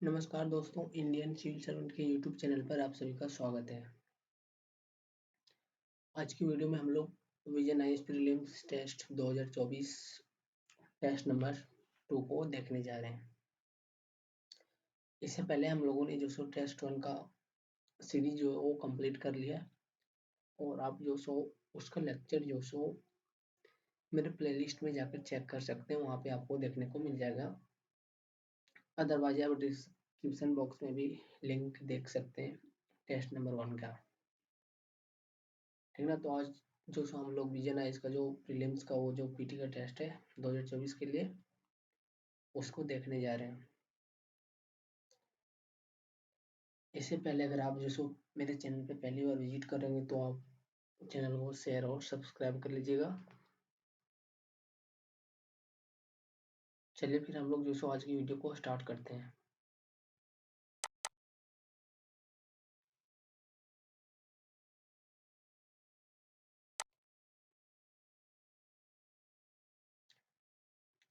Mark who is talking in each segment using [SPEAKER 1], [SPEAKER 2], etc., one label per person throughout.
[SPEAKER 1] नमस्कार दोस्तों, Indian civil servant के यूट्यूब चैनल पर आप सभी का स्वागत है। आज की वीडियो में हम लोग Vision IAS prelims test 2024 test number 2 को देखने जा रहे हैं। इससे पहले हम लोगों ने जो सो टेस्ट 1 का सीरीज जो है वो कंप्लीट कर लिया और आप जो सो उसका लेक्चर जो सो मेरे प्लेलिस्ट में जाकर चेक कर सकते हैं, वहाँ पे आपको देखने को मिल जाएगा। अदरवाइज आप डिस्क्रिप्शन बॉक्स में भी लिंक देख सकते हैं टेस्ट नंबर 1 का। ठीक ना। तो आज जो सो हम लोग विजन है इसका जो प्रीलिम्स का वो जो पीटी का टेस्ट है 2024 के लिए उसको देखने जा रहे हैं। इससे पहले अगर आप जो सो मेरे चैनल पे पहली बार विजिट करेंगे तो आप चैनल को शेयर और सब्सक्राइब कर लीजिएगा। चलिए फिर हम लोग जो सो आज की वीडियो को स्टार्ट करते हैं।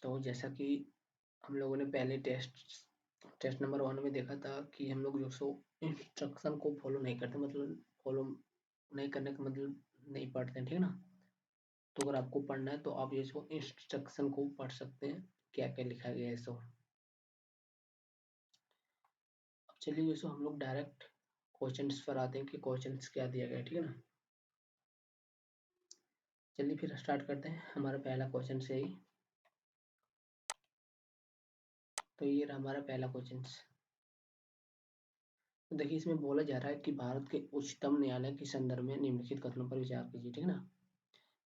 [SPEAKER 1] तो जैसा कि हम लोगों ने पहले टेस्ट नंबर 1 में देखा था कि हम लोग जो सो इंस्ट्रक्शन को फॉलो नहीं करते, मतलब फॉलो नहीं करने का मतलब नहीं पढ़ते हैं। ठीक ना। तो अगर आपको पढ़ना है तो आप ये सो इंस्ट्रक्शन को पढ़ सकते हैं, क्या क्या लिखा गया है। सो अब चलिए ये सो हम लोग डायरेक्ट क्वेश्चंस पर आते हैं कि क्वेश्चंस क्या दिया गया है। ठीक है ना। चलिए फिर स्टार्ट करते हैं हमारा पहला क्वेश्चन से ही। तो ये रहा हमारा पहला क्वेश्चन। तो देखिए इसमें बोला जा रहा है कि भारत के उच्चतम न्यायालय के संदर्भ में निम्नलिखित कथनों पर विचार कीजिए। ठीक है ना।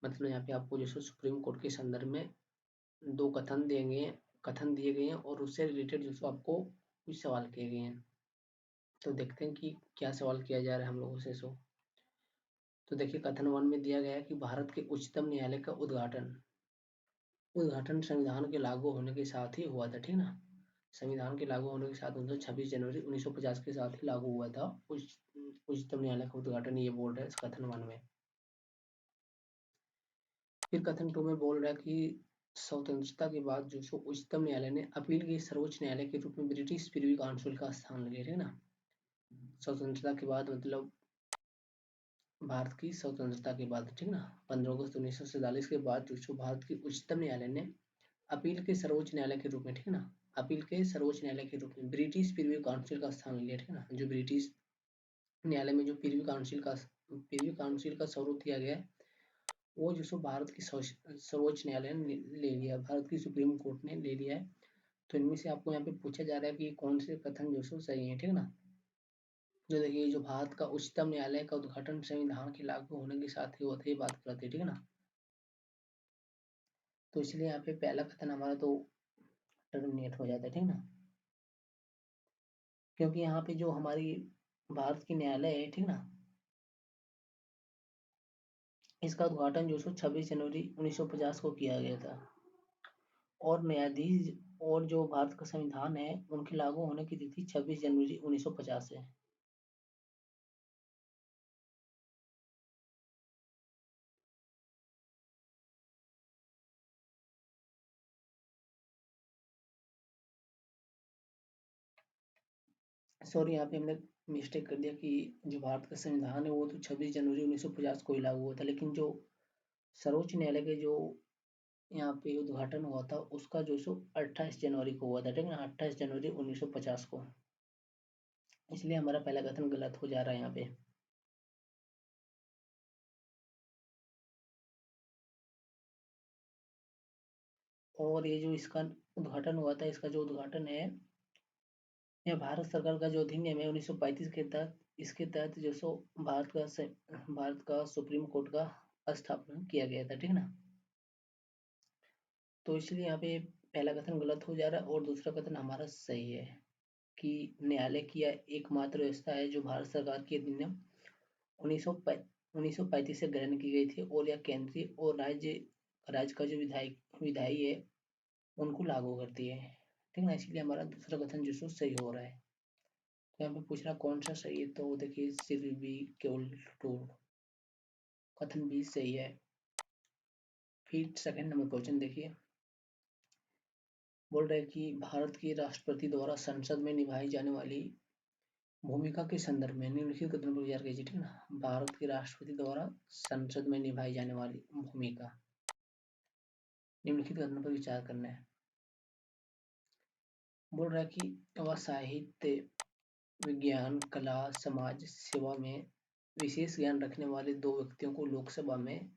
[SPEAKER 1] मतलब यहाँ पे आपको जैसे सुप्रीम कोर्ट के संदर्भ में दो कथन दिए गए हैं और उससे रिलेटेड जो सो आपको कुछ सवाल किए गए हैं। तो देखते हैं कि क्या सवाल किया जा रहा है हम लोगों से। सो तो देखिए कथन 1 में दिया गया है कि भारत के उच्चतम न्यायालय का उद्घाटन उद्घाटन संविधान के लागू होने के साथ ही हुआ था। ठीक ना। संविधान के लागू होने के साथ मतलब 26 जनवरी 1950 के साथ ही लागू हुआ था उच्चतम न्यायालय का उद्घाटन। ये बोल रहा है इस कथन 1 में। फिर कथन 2 में बोल रहा है कि स्वतंत्रता के बाद जो सो उच्चतम न्यायालय ने अपील के सर्वोच्च न्यायालय के रूप में ब्रिटिश प्रिवी काउंसिल का स्थान लिया। है ना। स्वतंत्रता के बाद मतलब भारत की स्वतंत्रता के बाद। ठीक ना। 15 अगस्त 1947 के बाद जो सो भारत की उच्चतम न्यायालय ने अपील के सर्वोच्च न्यायालय के रूप में। ठीक है ना। अपील के सर्वोच्च न्यायालय के रूप में ब्रिटिश प्रिवी काउंसिल का स्थान लिया। ठीक है ना। जो ब्रिटिश न्यायालय में जो प्रिवी काउंसिल का स्वरूप दिया गया है वो जो सो भारत की सर्वोच्च न्यायालय ने ले लिया, भारत की सुप्रीम कोर्ट ने ले लिया है। तो इनमें से आपको यहाँ पे पूछा जा रहा है कि कौन से कथन जो सो सही है। ठीक है ना। जो देखिए जो भारत का उच्चतम न्यायालय का उद्घाटन संविधान के लागू होने के साथ ही होते ही बात करते हैं। ठीक है ना। तो इसलिए यहाँ पे पहला कथन हमारा तो टर्मिनेट हो जाता है। ठीक है ना। क्योंकि यहाँ पे जो हमारी भारत की न्यायालय है। ठीक है ना। इसका उद्घाटन जो सो 26 जनवरी 1950 को किया गया था और न्यायाधीश और जो भारत का संविधान है उनके लागू होने की तिथि 26 जनवरी 1950 है। सॉरी, यहाँ पे हमने मिस्टेक कर दिया कि जो भारत का संविधान है वो तो 26 जनवरी 1950 को ही लागू हुआ था, लेकिन जो सर्वोच्च न्यायालय के जो यहाँ पे उद्घाटन हुआ था उसका जो सो 28 जनवरी को हुआ था। ठीक है ना। 28 जनवरी 1950 को। इसलिए हमारा पहला कथन गलत हो जा रहा है यहाँ पे। और ये जो इसका उद्घाटन हुआ था, इसका जो उद्घाटन है यह भारत सरकार का जो अधिनियम है 1935 के तहत, इसके तहत जो सो भारत का सुप्रीम कोर्ट का स्थापना किया गया था। ठीक है ना। तो इसलिए यहाँ पे पहला कथन गलत हो जा रहा है और दूसरा कथन हमारा सही है कि न्यायालय की यह एकमात्र व्यवस्था है जो भारत सरकार की अधिनियम 1935 से ग्रहण की गई थी और यह केंद्रीय और राज्य का जो विधायी है उनको लागू करती है। ठीक है ना। इसलिए हमारा दूसरा कथन जो सो सही हो रहा है। तो यहाँ पे पूछना कौन सा सही है, तो देखिए सिर्फ बी केवल टू, कथन बी सही है। फिर सेकंड नंबर क्वेश्चन देखिए बोल रहे हैं कि भारत के राष्ट्रपति द्वारा संसद में निभाई जाने वाली भूमिका के संदर्भ में निम्नलिखित कथनों पर विचार कीजिए, ठीक है ना। भारत के राष्ट्रपति द्वारा संसद में निभाई जाने वाली भूमिका, निम्नलिखित कथनों पर विचार करना है। बोल रहा है कि वह साहित्य, विज्ञान, कला, समाज सेवा में विशेष ज्ञान रखने वाले दो व्यक्तियों को लोकसभा में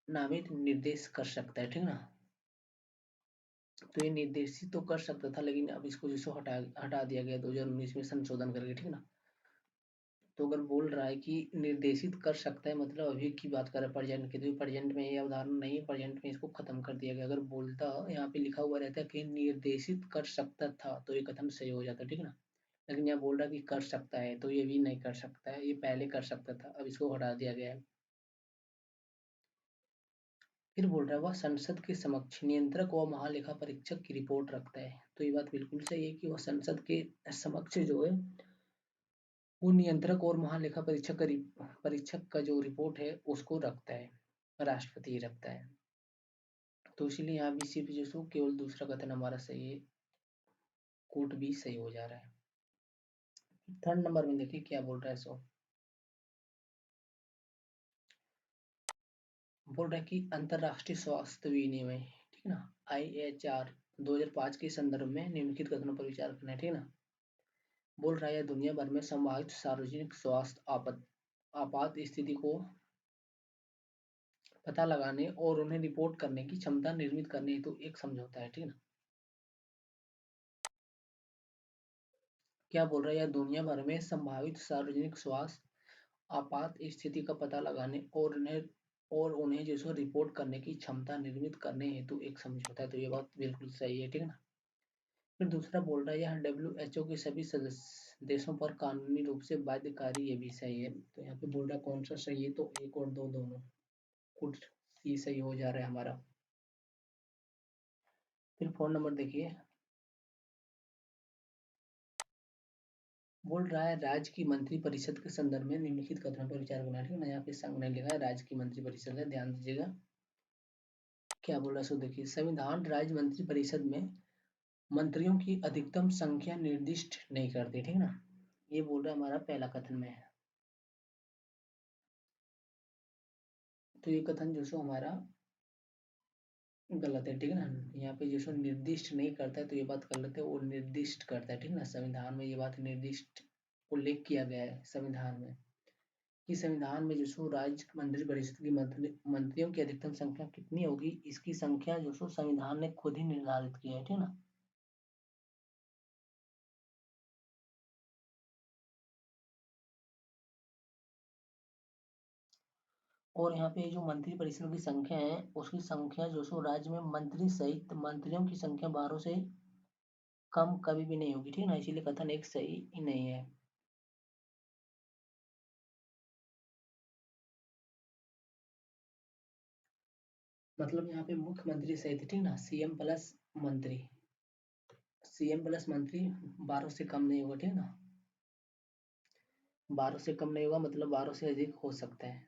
[SPEAKER 1] नामित निर्देश कर सकता है, ठीक है ना। तो ये निर्देशित तो कर सकता था, लेकिन अब इसको जिसको हटा दिया गया 2019 में संशोधन करके, ठीक है ना। तो अगर बोल रहा है कि निर्देशित कर सकता है, मतलब अभी की बात कर रहा है प्रेजेंट की, तो प्रेजेंट में ये उदाहरण नहीं है, प्रेजेंट में इसको खत्म कर दिया गया। अगर बोलता यहाँ पे लिखा हुआ रहता है कि निर्देशित कर सकता था, तो ये कथन सही हो जाता, ठीक है ना। लेकिन यहाँ बोल रहा है कि कर सकता है, तो ये भी नहीं कर सकता है, ये पहले कर सकता था, अब इसको हटा दिया गया है। फिर बोल रहा है वह संसद के समक्ष नियंत्रक व महालेखा परीक्षक की रिपोर्ट रखता है। तो ये बात बिल्कुल सही है कि वह संसद के समक्ष जो है वो नियंत्रक और महालेखा परीक्षक का जो रिपोर्ट है उसको रखता है, राष्ट्रपति ही रखता है। तो इसीलिए यहाँ भी सिर्फ जो सो केवल दूसरा कथन हमारा सही है, कोट भी सही हो जा रहा है। थर्ड नंबर में देखिए क्या बोल रहा है। सो बोल रहा है कि अंतरराष्ट्रीय स्वास्थ्य विनिमय, ठीक है ना, IHR 2005 के संदर्भ में निम्नलिखित कथनों पर विचार करना है, ठीक है ना। बोल रहा है दुनिया भर में संभावित सार्वजनिक स्वास्थ्य आपात स्थिति को पता लगाने और उन्हें रिपोर्ट करने की क्षमता निर्मित करने हेतु एक समझौता है, ठीक है ना। क्या बोल रहा है, यह दुनिया भर में संभावित सार्वजनिक स्वास्थ्य आपात स्थिति का पता लगाने और उन्हें जो सो रिपोर्ट करने की क्षमता निर्मित करने हेतु एक समझौता है। तो ये बात बिल्कुल सही है, ठीक है ना। फिर दूसरा बोल रहा है यह WHO के सभी सदस्य देशों पर कानूनी रूप से बाध्यकारी, ये भी सही है। तो यहाँ पे बोल रहा है कौन सा सही है, तो एक और दो दोनों कुछ ही सही हो जा रहा है हमारा। फिर फोन नंबर देखिए। बोल रहा है राज्य की मंत्री परिषद के संदर्भ में निम्नलिखित कथनों पर विचार करना है, ठीक है ना। यहाँ पे संघ नहीं लिखा है, राज्य की मंत्री परिषद है, ध्यान दीजिएगा। क्या बोल रहा है, सो देखिए, संविधान राज्य मंत्री परिषद में मंत्रियों की अधिकतम संख्या निर्दिष्ट नहीं करती, ठीक है ना। ये बोल रहा है हमारा पहला कथन में है। तो ये कथन जो सो हमारा गलत है, ठीक है ना। यहाँ पे जो सो निर्दिष्ट नहीं करता है, तो ये बात गलत है, वो निर्दिष्ट करता है, ठीक है ना। संविधान में ये बात निर्दिष्ट उल्लेख किया गया है संविधान में, कि संविधान में जो सो राज्य मंत्रिपरिषद की मंत्रियों की अधिकतम संख्या कितनी होगी, इसकी संख्या जो सो संविधान ने खुद ही निर्धारित किया है, ठीक है ना। और यहाँ पे जो मंत्रिपरिषद की संख्या है, उसकी संख्या जो सो राज्य में मंत्री सहित मंत्रियों की संख्या 12 से कम कभी भी नहीं होगी, ठीक है ना। इसीलिए कथन एक सही ही नहीं है। मतलब यहाँ पे मुख्यमंत्री सहित, ठीक है ना, CM प्लस मंत्री 12 से कम नहीं होगा, ठीक है ना। 12 से कम नहीं होगा, मतलब 12 से अधिक हो सकता है।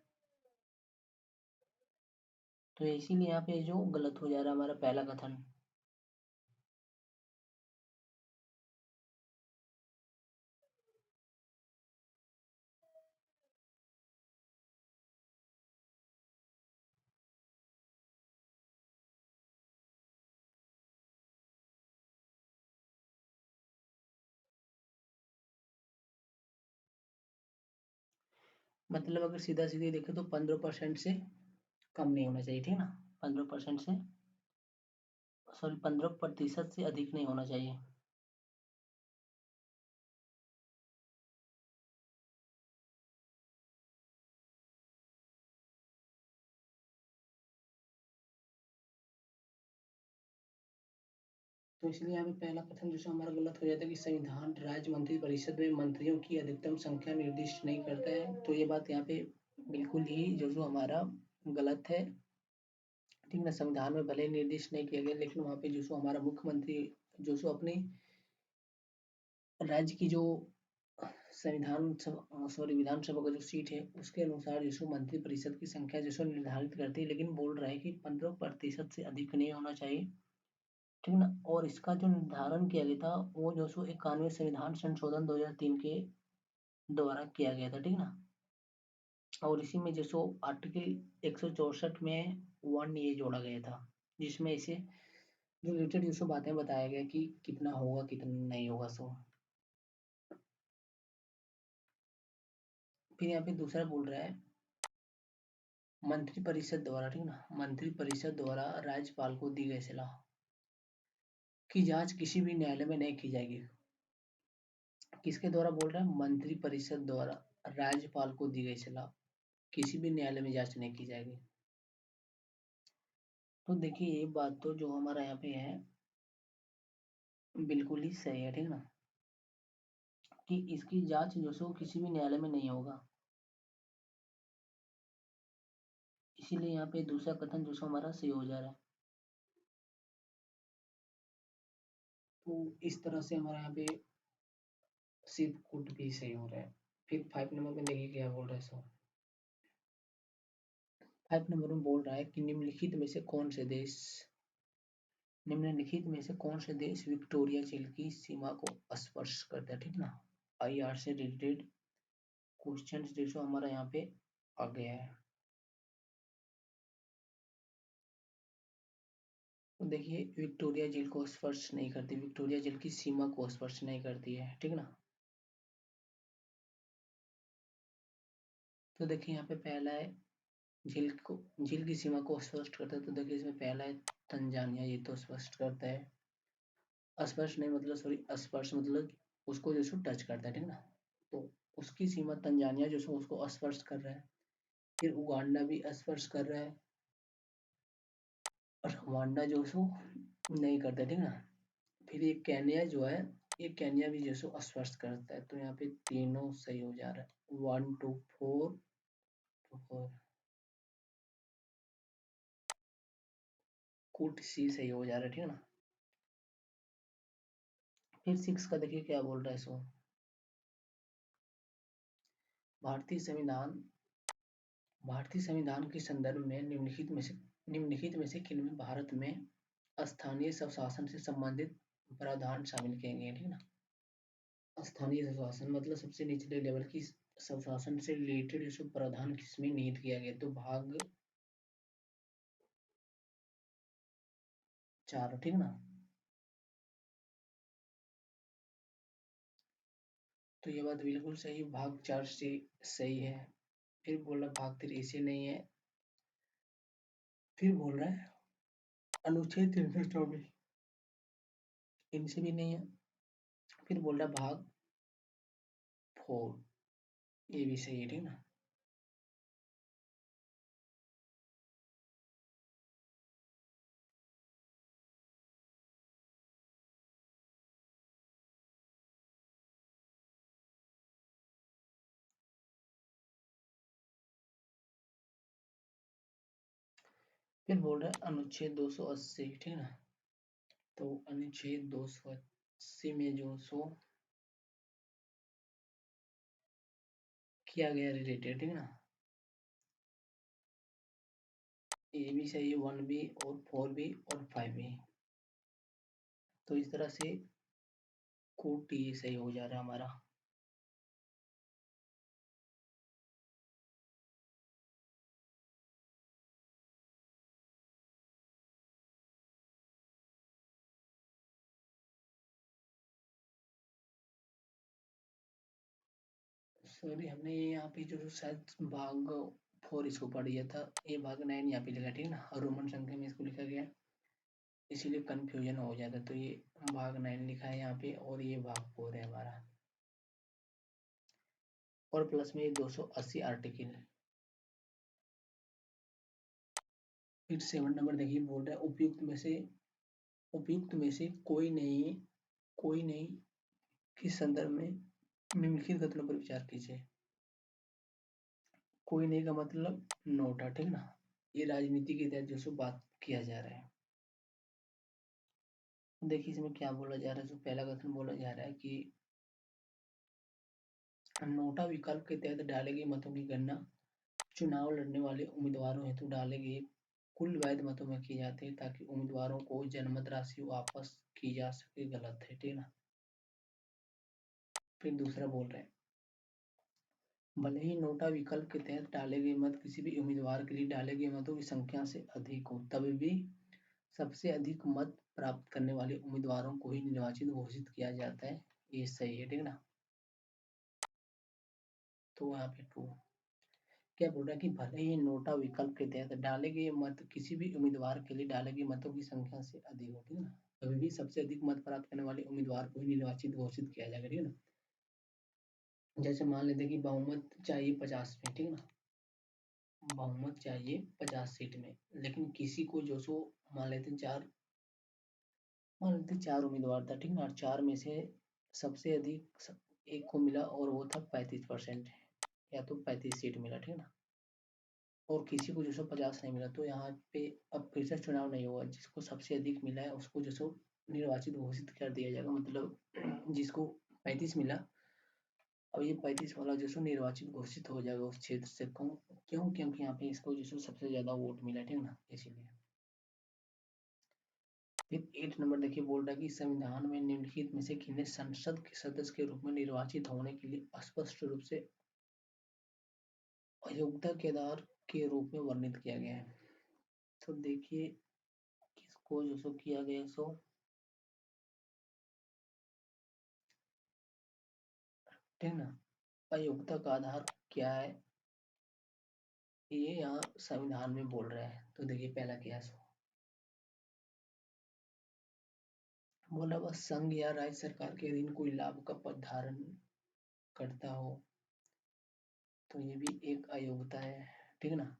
[SPEAKER 1] तो इसीलिए यहाँ पे जो गलत हो जा रहा है हमारा पहला कथन। मतलब अगर सीधा सीधे देखे तो 15% से कम नहीं होना चाहिए, ठीक है ना। 15% से, सॉरी, 15% से अधिक नहीं होना चाहिए। तो इसलिए यहाँ पे पहला कथन जो हमारा गलत हो जाता है कि संविधान राज्य मंत्री परिषद में मंत्रियों की अधिकतम संख्या निर्दिष्ट नहीं करता है। तो ये बात यहाँ पे बिल्कुल ही जो हमारा गलत है, ठीक है ना। संविधान में भले ही निर्दिष्ट नहीं किया गया, लेकिन वहाँ पे जो हमारा मुख्यमंत्री जो अपनी राज्य की जो विधानसभा का जो सीट है उसके अनुसार जो मंत्री परिषद की संख्या जो निर्धारित करती है, लेकिन बोल रहा है कि 15% से अधिक नहीं होना चाहिए। ठीक ना। और इसका जो निर्धारण किया गया था वो जो सो 91 संविधान संशोधन 2003 के द्वारा किया गया था, ठीक ना। और इसी में जो सो आर्टिकल 164 में वन ये जोड़ा गया था, जिसमें इसे रिलेटेड जो सो बातें बताया गया कि कितना होगा कितना नहीं होगा सो। फिर यहाँ पे दूसरा बोल रहा है मंत्रिपरिषद द्वारा, ठीक ना, मंत्रिपरिषद द्वारा राज्यपाल को दी गई सलाह की जांच किसी भी न्यायालय में नहीं की जाएगी। किसके द्वारा बोल रहा है? मंत्रिपरिषद द्वारा राज्यपाल को दी गई सलाह किसी भी न्यायालय में जांच नहीं की जाएगी। तो देखिए ये बात तो जो हमारा यहाँ पे है बिल्कुल ही सही है, ठीक ना, कि इसकी जांच जो सो किसी भी न्यायालय में नहीं होगा। इसीलिए यहाँ पे दूसरा कथन जो सो हमारा सही हो जा रहा है। तो इस तरह से हमारा यहाँ पे सिर्फ कुट भी सही हो रहा है। फिर 5 नंबर में देखिए क्या बोल रहा है सो। 5 नंबर में बोल रहा है कि निम्नलिखित में से कौन से देश विक्टोरिया झील की सीमा को स्पर्श करता है, ठीक ना। आईआर से रिलेटेड क्वेश्चन जो हमारा यहाँ पे आ गया है। तो देखिए विक्टोरिया झील को स्पर्श नहीं करती, विक्टोरिया झील की सीमा को स्पर्श नहीं करती है, ठीक ना। तो देखिए यहाँ पे पहला है झील की सीमा को स्पष्ट करता है। तो देखिए इसमें पहला है तंजानिया, ये तो स्पष्ट करता है। स्पर्श नहीं मतलब सॉरी स्पर्श मतलब उसको जो सो टच करता है, ठीक ना। तो उसकी सीमा तंजानिया जो सो उसको स्पर्श कर रहा है। फिर उगांडा भी स्पर्श कर रहा है और रवांडा जो सो नहीं करता, ठीक ना। फिर ये केन्या जो है, ये केन्या भी जो सो स्पर्श करता है। तो यहाँ पे तीनों सही हो जा रहा है, 1 2 4 तो 4 कूट सी सही हो जा रहा है, ठीक है ना। फिर 6 का देखिए क्या बोल रहा है सो। भारतीय संविधान भारतीय संविधान के संदर्भ में निम्नलिखित में से किनमें भारत में स्थानीय स्वशासन से संबंधित प्रावधान शामिल किए गए हैं, ठीक है ना। स्थानीय स्वशासन मतलब सबसे निचले लेवल की स्वशासन से रिलेटेड जो प्रावधान किसमें निहित किया गया, तो भाग 4, ठीक ना। तो ये बात बिल्कुल सही, भाग 4 से सही है। फिर बोला भाग 3 से नहीं है। फिर बोल रहा है अनुच्छेद 324 इनसे भी नहीं है। फिर बोल रहा है भाग 4, ये भी सही है, ठीक ना। फिर बोल रहा है अनुच्छेद 280, ठीक है ना। तो अनुच्छेद 280 में जो सो किया गया रिलेटेड, ठीक है ना। ये भी सही है, 1 भी और 4 भी और 5 भी। तो इस तरह से कोड टी सही हो जा रहा है हमारा। सॉरी हमने ये यहाँ पे जो शायद भाग 4 इसको पढ़ लिया था, ये भाग 9 यहाँ पे लिखा, ठीक है ना, और रोमन संख्या में इसको लिखा गया है, इसीलिए कंफ्यूजन हो जाता है। तो ये भाग 9 लिखा है यहाँ पे और ये भाग 4 है हमारा। और प्लस में ये 280 आर्टिकल। फिर 7 नंबर देखिए बोल रहा है उपयुक्त में से कोई नहीं किस संदर्भ में निम्नलिखित कथनों पर विचार कीजिए। कोई नहीं का मतलब नोटा, ठीक ना। ये राजनीति के तहत जो सो बात किया जा रहा है। देखिए इसमें क्या बोला जा रहा है, जो पहला कथन बोला जा रहा है कि नोटा विकल्प के तहत डाले गए मतों की गणना चुनाव लड़ने वाले उम्मीदवारों हेतु डाले गए कुल वैध मतों में की जाती है ताकि उम्मीदवारों को जनमत राशि वापस की जा सके। गलत है, ठीक है ना। फिर दूसरा बोल रहे हैं, भले ही नोटा विकल्प के तहत डाले गए मत किसी भी उम्मीदवार के लिए डाले गए मतों की संख्या से अधिक हो, तब भी सबसे अधिक मत प्राप्त करने वाले उम्मीदवारों को ही निर्वाचित घोषित किया जाता है। ये सही है, ठीक है ना। तो यहाँ पे ट्रू। क्या बोल रहा है कि भले ही नोटा विकल्प के तहत डाले गए मत किसी भी उम्मीदवार के लिए डाले गए मतों की संख्या से अधिक हो, ठीक है ना, तभी भी सबसे अधिक मत प्राप्त करने वाले उम्मीदवार को ही निर्वाचित घोषित किया जाएगा, ठीक है ना। जैसे मान लेते हैं कि बहुमत चाहिए 50 में, ठीक है ना, बहुमत चाहिए 50 सीट में, लेकिन किसी को जो सो मान लेते हैं मान लेते हैं चार उम्मीदवार था, ठीक है ना, और चार में से सबसे अधिक एक को मिला और वो था 35%, या तो 35 सीट मिला, ठीक है ना, और किसी को जो सो 50 नहीं मिला, तो यहाँ पे अब फिर से चुनाव नहीं होगा, जिसको सबसे अधिक मिला है उसको जो सो निर्वाचित घोषित कर दिया जाएगा। मतलब जिसको 35 मिला, अब ये 35 वाला जो सो निर्वाचित घोषित हो जाएगा उस क्षेत्र से। क्यों? क्योंकि यहाँ पे इसको जो सो सबसे ज्यादा वोट मिला, ठीक है ना, इसीलिए। फिर 8 नंबर देखिए, बोल रहा है कि संविधान में निम्नलिखित में से किन्हें संसद के सदस्य के रूप में निर्वाचित होने के लिए स्पष्ट रूप से अयोग्यता के आधार के रूप में वर्णित किया गया है। तो देखिए किसको जो सो किया गया, सो ठीक है ना, अयोग्यता का आधार क्या है, ये यहाँ संविधान में बोल रहा है। तो देखिए पहला क्या है, बोला बस संघ या राज्य सरकार के अधीन कोई लाभ का पद धारण करता हो, तो ये भी एक अयोग्यता है, ठीक है ना।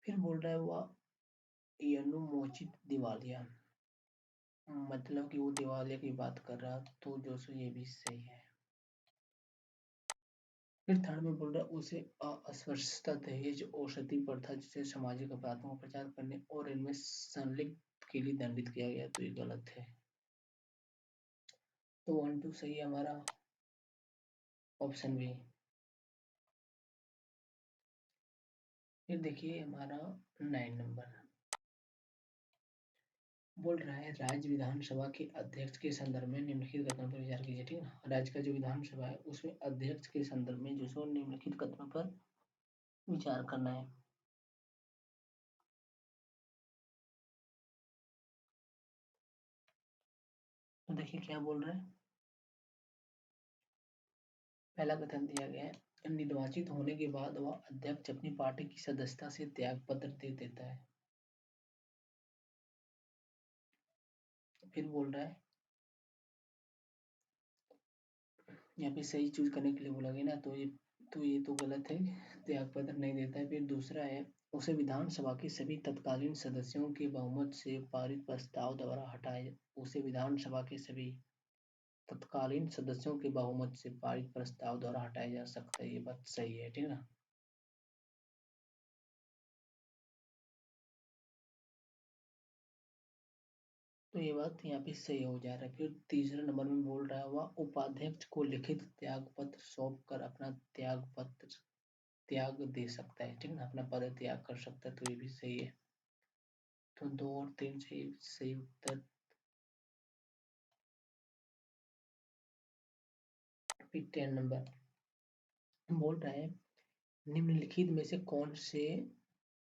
[SPEAKER 1] फिर बोल रहा है वह अनुमोचित दिवालिया, मतलब कि वो दिवालिया की बात कर रहा, तो जो सो ये भी सही है। फिर थर्ड में बोल रहा है उसे अस्पृश्यता, दहेज, औषधि प्रथा जैसे सामाजिक अपराधों का प्रचार करने और इनमें संलिप्त के लिए दंडित किया गया, तो ये गलत है। तो 1 2 सही है हमारा, ऑप्शन बी। फिर देखिए हमारा 9 नंबर बोल रहा है राज्य विधानसभा के अध्यक्ष के संदर्भ में निम्नलिखित कथनों पर विचार कीजिए, ठीक है ना। राज्य का जो विधानसभा है उसमें अध्यक्ष के संदर्भ में जो सो निम्नलिखित कथनों पर विचार करना है। तो देखिए क्या बोल रहे हैं, पहला कथन दिया गया है, निर्वाचित होने के बाद वह अध्यक्ष अपनी पार्टी की सदस्यता से त्याग पत्र दे देता है। फिर बोल रहा है, यहाँ पे सही चूज करने के लिए बोला गया ना, तो ये तो गलत है, त्याग पत्र नहीं देता है। फिर दूसरा है, उसे विधानसभा के सभी तत्कालीन सदस्यों के बहुमत से पारित प्रस्ताव द्वारा हटाए, उसे विधानसभा के सभी तत्कालीन सदस्यों के बहुमत से पारित प्रस्ताव द्वारा हटाया जा सकता है, ये बात सही है, ठीक है ना। तो ये बात यहाँ पे सही हो जा रहा है। फिर तीसरे नंबर में बोल रहा है वह उपाध्यक्ष को लिखित त्याग पत्र सौंप कर अपना त्याग दे सकता है, ठीक है ना, अपना पद त्याग कर सकता है, तो ये भी सही है। तो 2 और 3 सही सही उत्तर। फिर 10 नंबर बोल रहा है निम्नलिखित में से कौन से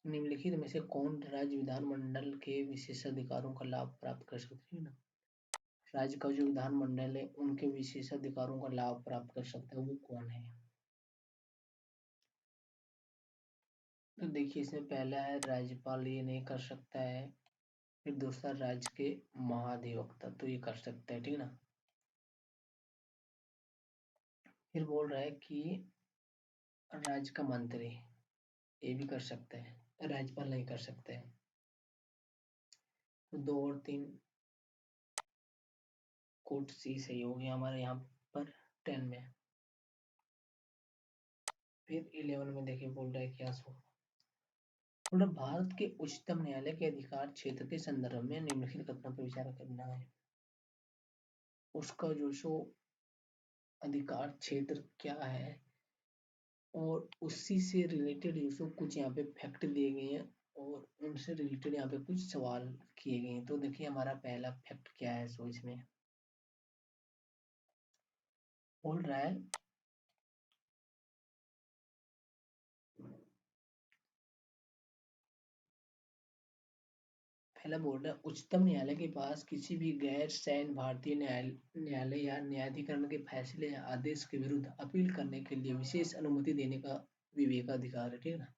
[SPEAKER 1] निम्नलिखित में से कौन राज्य विधानमंडल के विशेषाधिकारों का लाभ प्राप्त कर सकते हैं ना। राज्य का जो विधानमंडल है उनके विशेषाधिकारों का लाभ प्राप्त कर सकता है, वो कौन है। तो देखिए इसमें पहला है राज्यपाल, ये नहीं कर सकता है। फिर दूसरा राज्य के महाधिवक्ता, तो ये कर सकता है, ठीक है ना। फिर बोल रहा है कि राज्य का मंत्री, ये भी कर सकते हैं, राज्यपाल नहीं कर सकते हैं। तो 2 और 3 कोड सी सही हो गया हमारे यहाँ पर 10 में। फिर 11 में देखिए बोल रहा है क्या सो, बोल रहा भारत के उच्चतम न्यायालय के अधिकार क्षेत्र के संदर्भ में निम्नलिखित कथनों पर विचार करना है। उसका जो सो अधिकार क्षेत्र क्या है, और उसी से रिलेटेड यूसुफ कुछ यहाँ पे फैक्ट दिए गए हैं और उनसे रिलेटेड यहाँ पे कुछ सवाल किए गए हैं। तो देखिए हमारा पहला फैक्ट क्या है, सो इसमें बोल रहा है पहला बोल रहा है उच्चतम न्यायालय के पास किसी भी गैर सैन्य भारतीय न्यायालय या न्यायाधिकरण के फैसले या आदेश के विरुद्ध अपील करने के लिए विशेष अनुमति देने का विवेकाधिकार है, ठीक है ना।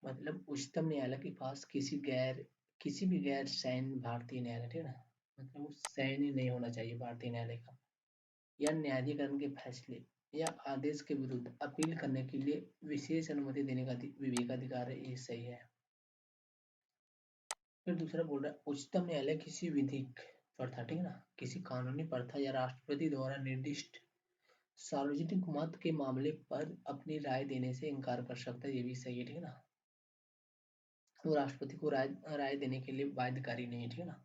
[SPEAKER 1] मतलब उच्चतम न्यायालय के पास किसी भी गैर सैन्य भारतीय न्यायालय, ठीक है ना, मतलब वो सैन्य नहीं होना चाहिए भारतीय न्यायालय का, या न्यायाधिकरण के फैसले या आदेश के विरुद्ध अपील करने के लिए विशेष अनुमति देने का विवेकाधिकार है, ये सही है। फिर दूसरा बोल रहा है उच्चतम न्यायालय किसी विधिक प्रथा, ठीक है ना, किसी कानूनी प्रथा या राष्ट्रपति द्वारा निर्दिष्ट सार्वजनिक मत के मामले पर अपनी राय देने से इनकार कर सकता है, ये भी सही है, ठीक है ना। वो राष्ट्रपति को राय राय देने के लिए बाध्यकारी नहीं है, ठीक है ना,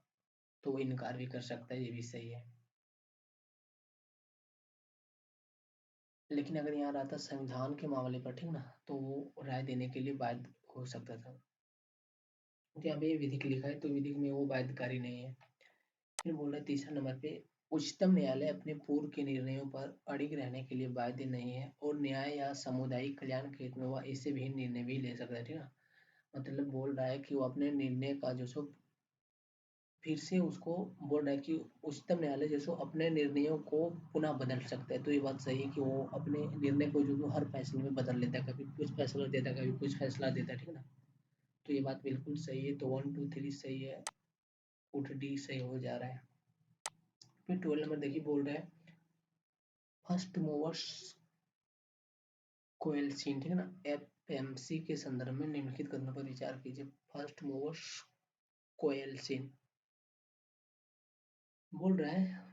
[SPEAKER 1] तो वो इनकार भी कर सकता है, ये भी सही है। लेकिन अगर यहाँ रहता संविधान के मामले पर, ठीक ना, तो वो राय देने के लिए बाध्य हो सकता था, क्योंकि यहाँ पे ये विधिक लिखा है तो विधिक में वो बाध्यकारी नहीं है। फिर बोल रहे तीसरा नंबर पे उच्चतम न्यायालय अपने पूर्व के निर्णयों पर अड़िग रहने के लिए बाध्य नहीं है और न्याय या सामुदायिक कल्याण के हित में वह इससे भिन्न निर्णय भी ले सकता है, ठीक है। मतलब बोल रहा है कि वो अपने निर्णय का जो सो फिर से उसको बोल रहा है कि उच्चतम न्यायालय जैसे अपने निर्णयों को पुनः बदल सकता है, तो ये बात सही है कि वो अपने निर्णय को जो हर फैसले में बदल लेता है, कभी कुछ फैसला देता है, कभी कुछ फैसला देता है, ठीक है ना। तो ये बात बिल्कुल सही है, तो 1 2 3 सही है, उठ डी सही हो जा रहा है। फिर 12 नंबर देखिए बोल रहा है फर्स्ट मूवर्स कोएल्सिन, ठीक है ना, एफएमसी के संदर्भ में निम्नलिखित कथनों पर विचार कीजिए। फर्स्ट मूवर्स कोएल्सिन बोल रहा है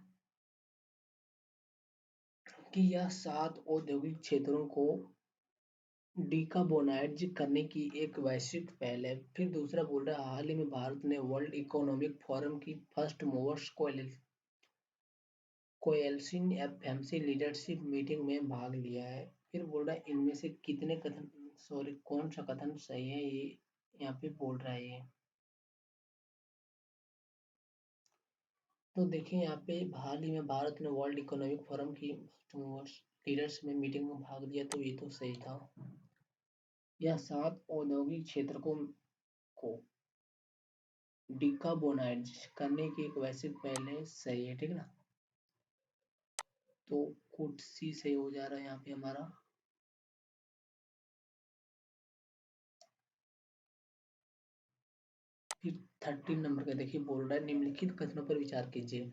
[SPEAKER 1] कि यह 7 औद्योगिक क्षेत्रों को डिकार्बोनाइज करने की एक वैश्विक पहल है। फिर दूसरा बोल रहा है हाल ही में भारत ने वर्ल्ड इकोनॉमिक फोरम की First Movers Coalition FMC leadership meeting में भाग लिया है। फिर बोल रहा है इनमें से कितने कथन सॉरी कौन सा कथन सही है, ये यहाँ पे बोल रहा है ये। तो देखिए यहाँ पे हाल ही में भारत ने वर्ल्ड इकोनॉमिक फोरम की फर्स्ट मूवर्स लीडर्स में मीटिंग में भाग लिया, तो ये तो सही था। यह 7 औद्योगिक क्षेत्र को डिकार्बोनाइज करने की एक वैश्विक पहल है, सही है, ठीक है ना। तो कुछ सी सही हो जा रहा है यहाँ पे हमारा। फिर 13 नंबर का देखिए बोल रहा है निम्नलिखित कथनों पर विचार कीजिए।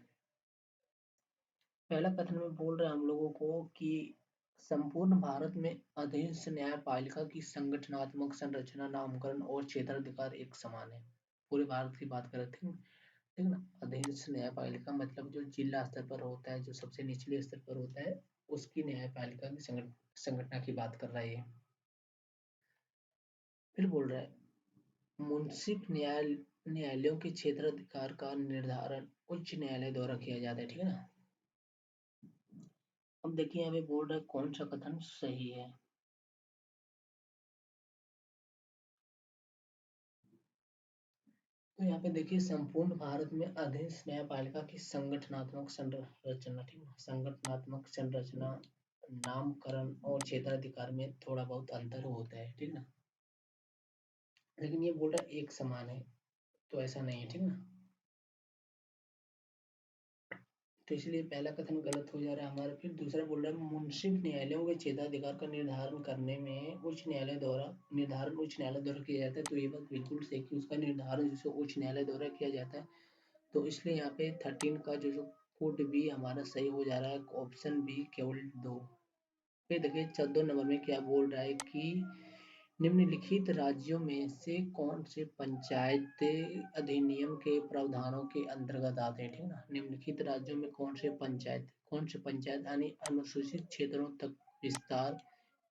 [SPEAKER 1] पहला कथन में बोल रहे हैं हम लोगों को कि संपूर्ण भारत में अधीनस्थ न्यायपालिका की संगठनात्मक संरचना, नामकरण और क्षेत्राधिकार एक समान है। पूरे भारत की बात कर रहे थे, ठीक है ना। अधीनस्थ न्यायपालिका मतलब जो जिला स्तर पर होता है, जो सबसे निचले स्तर पर होता है, उसकी न्यायपालिका की संगठना की बात कर रहा है ये। फिर बोल रहा है मुंसिफ न्यायालयों के क्षेत्राधिकार का निर्धारण उच्च न्यायालय द्वारा किया जाता है, ठीक है ना। अब देखिए यहाँ पे बोल रहा है कौन सा कथन सही है। तो यहाँ पे देखिए संपूर्ण भारत में अधीनस्थ न्यायपालिका की संगठनात्मक संरचना, ठीक है, संगठनात्मक संरचना, नामकरण और क्षेत्राधिकार में थोड़ा बहुत अंतर होता है, ठीक है ना। लेकिन ये बोल रहा है एक समान है, तो ऐसा नहीं है, ठीक है ना। तो इसलिए पहला कथन गलत हो जा रहा है हमारा। फिर दूसरा बोल रहा है मुंसिफ न्यायालयों के क्षेत्राधिकार का निर्धारण करने में उच्च न्यायालय द्वारा किया जाता है, तो ये बात बिल्कुल सही कि उसका निर्धारण जैसे उच्च न्यायालय द्वारा किया जाता है। तो इसलिए यहाँ पे 13 का जो कोड बी हमारा सही हो जा रहा है, ऑप्शन बी केवल 2। फिर देखिए 14 नंबर में क्या बोल रहा है कि निम्नलिखित राज्यों में से कौन से पंचायत अधिनियम के प्रावधानों के अंतर्गत आते हैं, ठीक है ना। निम्नलिखित राज्यों में कौन से पंचायत यानी अनुसूचित क्षेत्रों तक विस्तार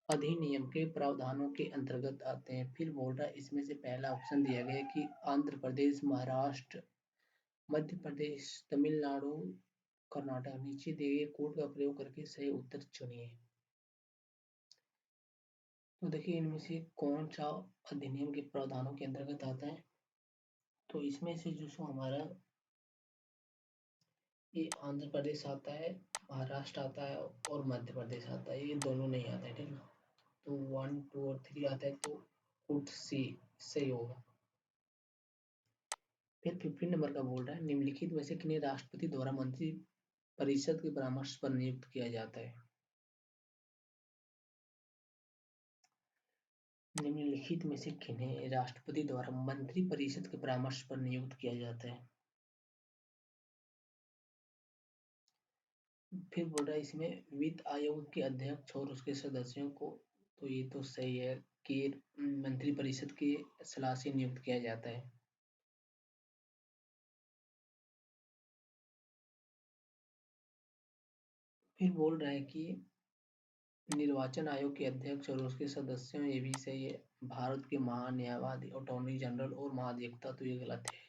[SPEAKER 1] अधिनियम के प्रावधानों के अंतर्गत आते हैं। फिर बोल रहा है इसमें से पहला ऑप्शन दिया गया है कि आंध्र प्रदेश, महाराष्ट्र, मध्य प्रदेश, तमिलनाडु, कर्नाटक। नीचे दिए गए कोड का प्रयोग करके सही उत्तर चुनिए। तो देखिए इनमें से कौन सा अधिनियम के प्रावधानों के अंतर्गत आता है, तो इसमें से जो सो हमारा ये आंध्र प्रदेश आता है, महाराष्ट्र आता है और मध्य प्रदेश आता है, ये दोनों नहीं आता है, ठीक ना। तो 1, 2 और 3 आता है, तो कुट सी सही होगा। फिर 15 नंबर का बोल रहा है, निम्नलिखित में से किन्हें राष्ट्रपति द्वारा मंत्री परिषद के परामर्श पर नियुक्त किया जाता है। निम्नलिखित में से किन्हें राष्ट्रपति द्वारा मंत्री परिषद के परामर्श पर नियुक्त किया जाता है। फिर बोल रहा है इसमें वित्त आयोग के अध्यक्ष और उसके सदस्यों को, तो ये तो सही है कि मंत्री परिषद की सलाह से नियुक्त किया जाता है। फिर बोल रहा है कि निर्वाचन आयोग के अध्यक्ष और उसके सदस्यों, ये भी सही है, भारत के महान्यायवादी, अटॉर्नी जनरल और महाधिवक्ता, तो ये गलत है।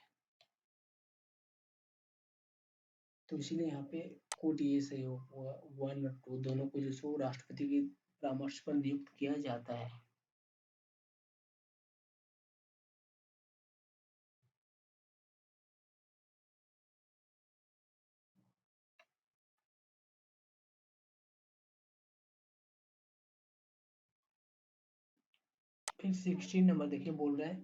[SPEAKER 1] तो इसीलिए यहाँ पे कोड ये सही होगा, 1 और 2 दोनों को जो सो राष्ट्रपति के परामर्श पर नियुक्त किया जाता है। फिर 16 नंबर देखिए बोल रहा है,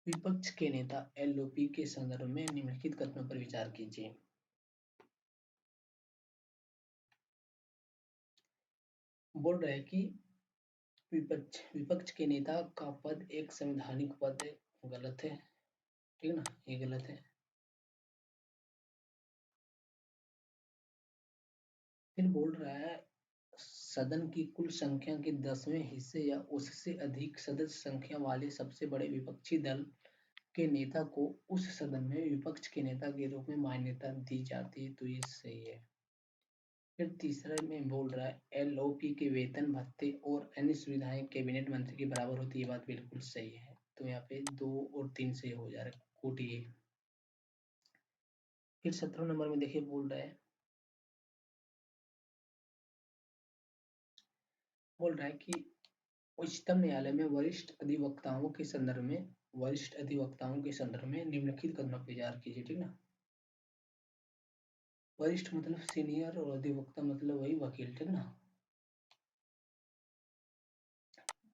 [SPEAKER 1] विपक्ष के नेता एलओपी के संदर्भ में निम्नलिखित कथनों पर विचार कीजिए। बोल रहा है कि विपक्ष विपक्ष के नेता का पद एक संवैधानिक पद है, गलत है, ठीक ना, ये गलत है। फिर बोल रहा है, सदन की कुल संख्या के 10वें हिस्से या उससे अधिक सदस्य संख्या वाले सबसे बड़े विपक्षी दल के नेता को उस सदन में विपक्ष के नेता के रूप में मान्यता दी जाती है, तो ये सही है। फिर तीसरा में बोल रहा है, एलओपी के वेतन भत्ते और अन्य सुविधाएं कैबिनेट मंत्री के बराबर होती है, ये बात बिल्कुल सही है। तो यहाँ पे 2 और 3 सही हो जा रहा है, कूटिए। फिर 17 नंबर में देखिए बोल रहा है कि उच्चतम न्यायालय में वरिष्ठ अधिवक्ताओं के संदर्भ में निम्नलिखित कथनों पर विचार कीजिए, ठीक ना। वरिष्ठ मतलब सीनियर और अधिवक्ता मतलब वही वकील, ठीक ना।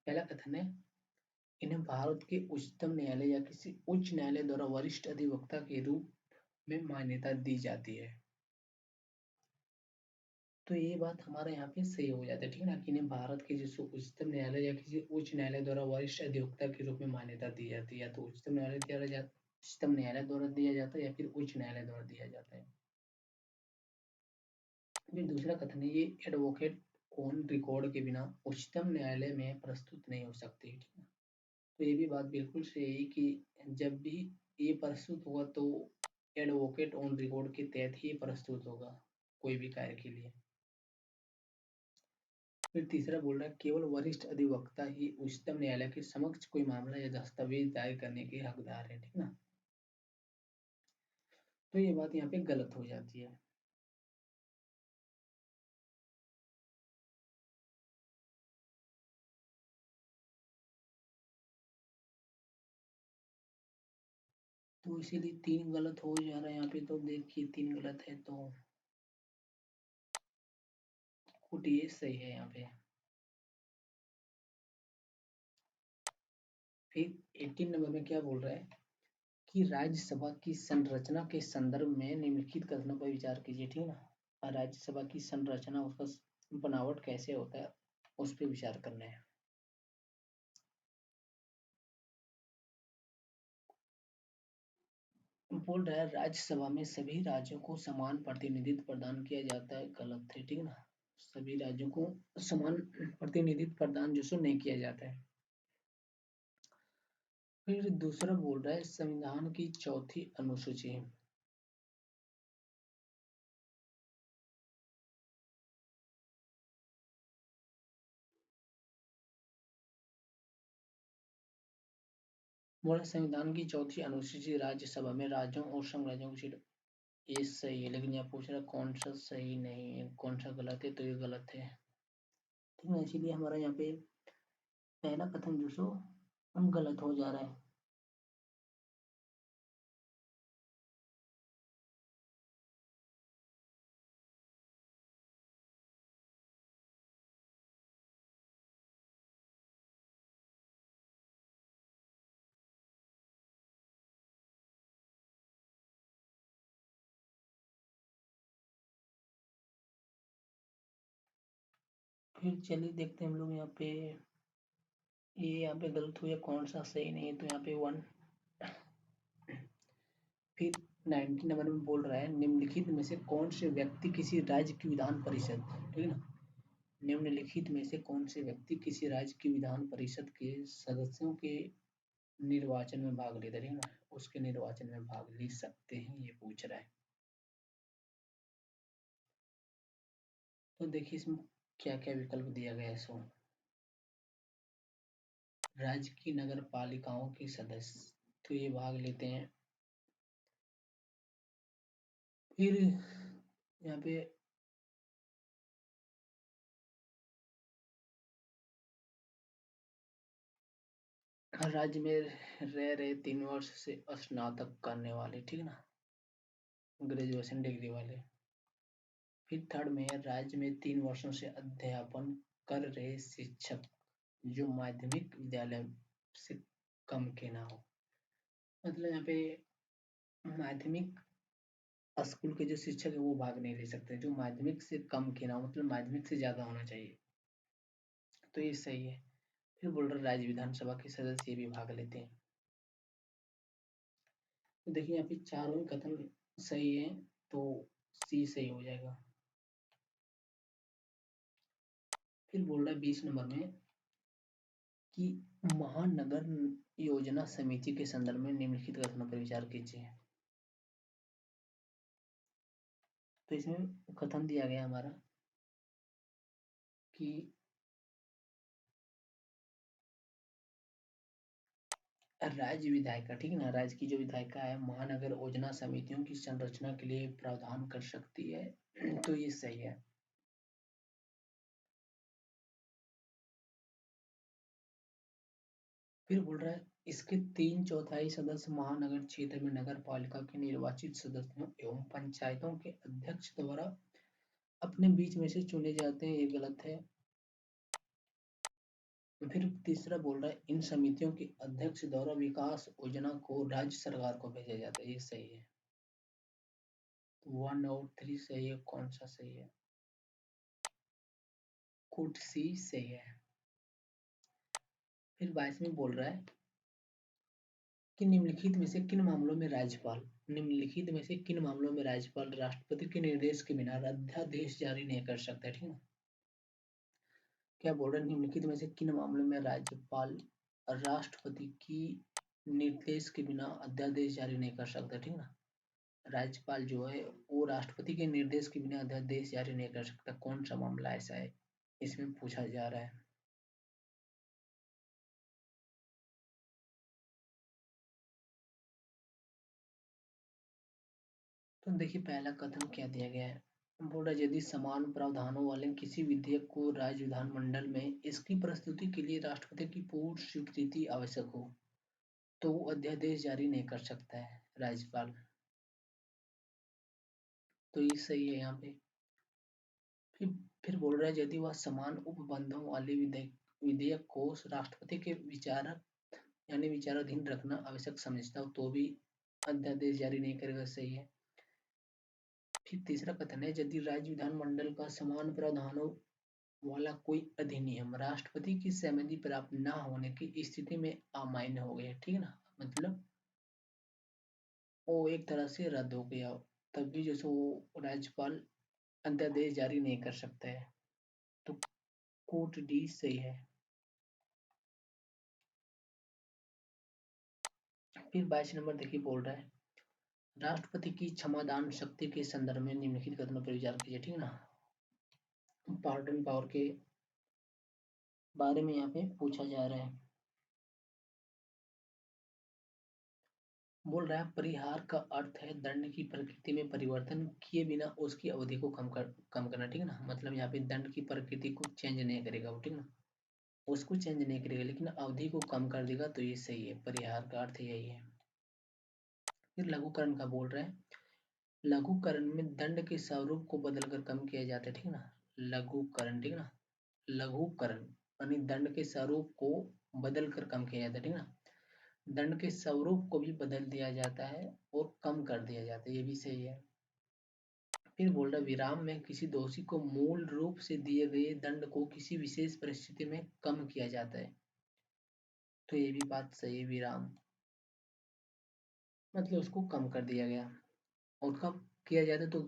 [SPEAKER 1] पहला कथन है, इन्हें भारत के उच्चतम न्यायालय या किसी उच्च न्यायालय द्वारा वरिष्ठ अधिवक्ता के रूप में मान्यता दी जाती है। तो ये बात हमारे यहाँ पे सही हो जाता है, ठीक है ना, कि इन्हें भारत के जिस उच्चतम न्यायालय या किसी उच्च न्यायालय द्वारा वरिष्ठ अधिवक्ता के रूप में मान्यता दी जाती है, या तो उच्चतम न्यायालय द्वारा दिया जाता है या फिर उच्च न्यायालय द्वारा दिया जाता है। फिर दूसरा कथन है, ये एडवोकेट ऑन रिकॉर्ड के बिना उच्चतम न्यायालय में प्रस्तुत नहीं हो सकते, ठीक है। तो ये भी बात बिल्कुल सही है कि जब भी ये प्रस्तुत होगा तो एडवोकेट ऑन रिकॉर्ड के तहत ही प्रस्तुत होगा कोई भी कार्य के लिए। फिर तीसरा बोल रहा है, केवल वरिष्ठ अधिवक्ता ही उच्चतम न्यायालय के समक्ष कोई मामला या दस्तावेज दायर करने के हकदार है, ठीक ना। तो ये बात यहाँ पे गलत हो जाती है। तो इसीलिए 3 गलत हो जा रहा है यहाँ पे, तो देखिए 3 गलत है तो कुछ ये सही है यहाँ पे। फिर 18 नंबर में क्या बोल रहा है कि राज्यसभा की संरचना के संदर्भ में निम्नलिखित कथनों पर विचार कीजिए, ठीक ना। और राज्यसभा की संरचना, उसका बनावट कैसे होता है, उस पर विचार करना है। बोल रहा है, राज्यसभा में सभी राज्यों को समान प्रतिनिधित्व प्रदान किया जाता है, गलत है, ठीक ना। सभी राज्यों को समान प्रतिनिधित्व प्रदान जो सो नहीं किया जाता है। फिर दूसरा बोल रहा है, संविधान की चौथी अनुसूची, बोला संविधान की चौथी अनुसूची राज्यसभा में राज्यों और संघ राज्यों की सीट, ये सही है, लेकिन यहाँ पूछ रहा है कौन सा सही नहीं है, कौन सा गलत है, तो ये गलत है। ठीक है, इसीलिए हमारा यहाँ पे पहला कथन जो सो गलत हो जा रहा है। फिर चलिए देखते हैं हम लोग यहाँ पे, ये यहाँ पे गलत हुआ, कौन सा सही नहीं है, तो यहाँ पे 1। फिर 19 नंबर में बोल रहा है, निम्नलिखित में से कौन से व्यक्ति किसी राज्य की विधान परिषद, ठीक है ना, निम्नलिखित में से कौन से व्यक्ति किसी राज्य की विधान परिषद के सदस्यों के निर्वाचन में भाग लेते हैं, ना उसके निर्वाचन में भाग ले सकते हैं, ये पूछ रहा है। तो देखिए इसमें क्या क्या विकल्प दिया गया है। सो राज्य की नगर पालिकाओं के सदस्य तो ये भाग लेते हैं। फिर यहाँ पे राज्य में रह रहे 3 वर्ष से स्नातक करने वाले, ठीक है ना, ग्रेजुएशन डिग्री वाले। फिर थर्ड में है, राज्य में 3 वर्षों से अध्यापन कर रहे शिक्षक जो माध्यमिक विद्यालय से कम के ना हो। मतलब यहाँ पे माध्यमिक स्कूल के जो शिक्षक है वो भाग नहीं ले सकते, जो माध्यमिक से कम के ना हो, मतलब माध्यमिक से ज्यादा होना चाहिए, तो ये सही है। फिर बोल रहे राज्य विधानसभा के सदस्य ये भी भाग लेते हैं। तो देखिए यहाँ पे चारों ही कथन सही है, तो सी सही हो जाएगा। फिर बोल रहा है 20 नंबर में कि महानगर योजना समिति के संदर्भ में निम्नलिखित कथनों पर विचार कीजिए। तो इसमें कथन दिया गया हमारा कि राज्य विधायिका, ठीक है ना, राज्य की जो विधायिका है महानगर योजना समितियों की संरचना के लिए प्रावधान कर सकती है, तो ये सही है। फिर बोल रहा है इसके 3/4 सदस्य महानगर क्षेत्र में नगर पालिका के निर्वाचित सदस्यों एवं पंचायतों के अध्यक्ष द्वारा अपने बीच में से चुने जाते हैं, ये गलत है। फिर तीसरा बोल रहा है इन समितियों के अध्यक्ष द्वारा विकास योजना को राज्य सरकार को भेजा जाता है, ये सही है। 1 और 3 सही है, कौन सा सही है? कोड सी सही है। फिर 22 में बोल रहा है कि निम्नलिखित में से किन मामलों में राज्यपाल राष्ट्रपति के निर्देश के बिना अध्यादेश जारी नहीं कर सकता, ठीक है। क्या बोल रहे हैं, निम्नलिखित में से किन मामलों में राज्यपाल राष्ट्रपति की निर्देश के बिना अध्यादेश जारी नहीं कर सकता, ठीक है ना। राज्यपाल जो है वो राष्ट्रपति के निर्देश के बिना अध्यादेश जारी नहीं कर सकता, कौन सा मामला ऐसा है, इसमें पूछा जा रहा है। तो देखिए पहला कथन क्या दिया गया है, बोल रहा है यदि समान प्रावधानों वाले किसी विधेयक को राज्य विधानमंडल में इसकी प्रस्तुति के लिए राष्ट्रपति की पूर्ण स्वीकृति आवश्यक हो तो वो अध्यादेश जारी नहीं कर सकता है राज्यपाल, तो ये सही है यहाँ पे। फिर फिर बोल रहा है यदि वह समान उपबंधों वाले विधेयक विधेयक को राष्ट्रपति के विचारक यानी विचाराधीन रखना आवश्यक समझता हो तो भी अध्यादेश जारी नहीं करेगा, सही है। फिर तीसरा कथन है यदि राज्य विधानमंडल का समान प्रावधानों वाला कोई अधिनियम राष्ट्रपति की सहमति प्राप्त न होने की स्थिति में अमान्य हो गया, ठीक है ना, मतलब वो एक तरह से रद्द हो गया, तब भी जैसे वो राज्यपाल अध्यादेश जारी नहीं कर सकता है, तो कोट डी सही है। फिर 22 नंबर देखिए बोल रहा है राष्ट्रपति की क्षमादान शक्ति के संदर्भ में निम्नलिखित कथनों पर विचार कीजिए, ठीक है ना, पार्डन पावर के बारे में यहाँ पे पूछा जा रहा है। बोल रहा है परिहार का अर्थ है दंड की प्रकृति में परिवर्तन किए बिना उसकी अवधि को कम करना, ठीक है ना। मतलब यहाँ पे दंड की प्रकृति को चेंज नहीं करेगा वो, ठीक है ना, उसको चेंज नहीं करेगा लेकिन अवधि को कम कर देगा, तो ये सही है, परिहार का अर्थ यही है। फिर लघुकरण का बोल रहे हैं, लघुकरण में दंड के स्वरूप को बदलकर कम किया जाता है, ठीक है ना। लघुकरण, ठीक है ना, लघुकरण यानी दंड के स्वरूप को बदल कर कम किया जाता है, ठीक है ना। दंड के स्वरूप को भी बदल दिया जाता है और कम कर दिया जाता है, ये भी सही है। फिर बोल रहा है विराम में किसी दोषी को मूल रूप से दिए गए दंड को किसी विशेष परिस्थिति में कम किया जाता है, तो ये भी बात सही है। विराम मतलब उसको कम कर दिया गया, और कब किया जाता है, तो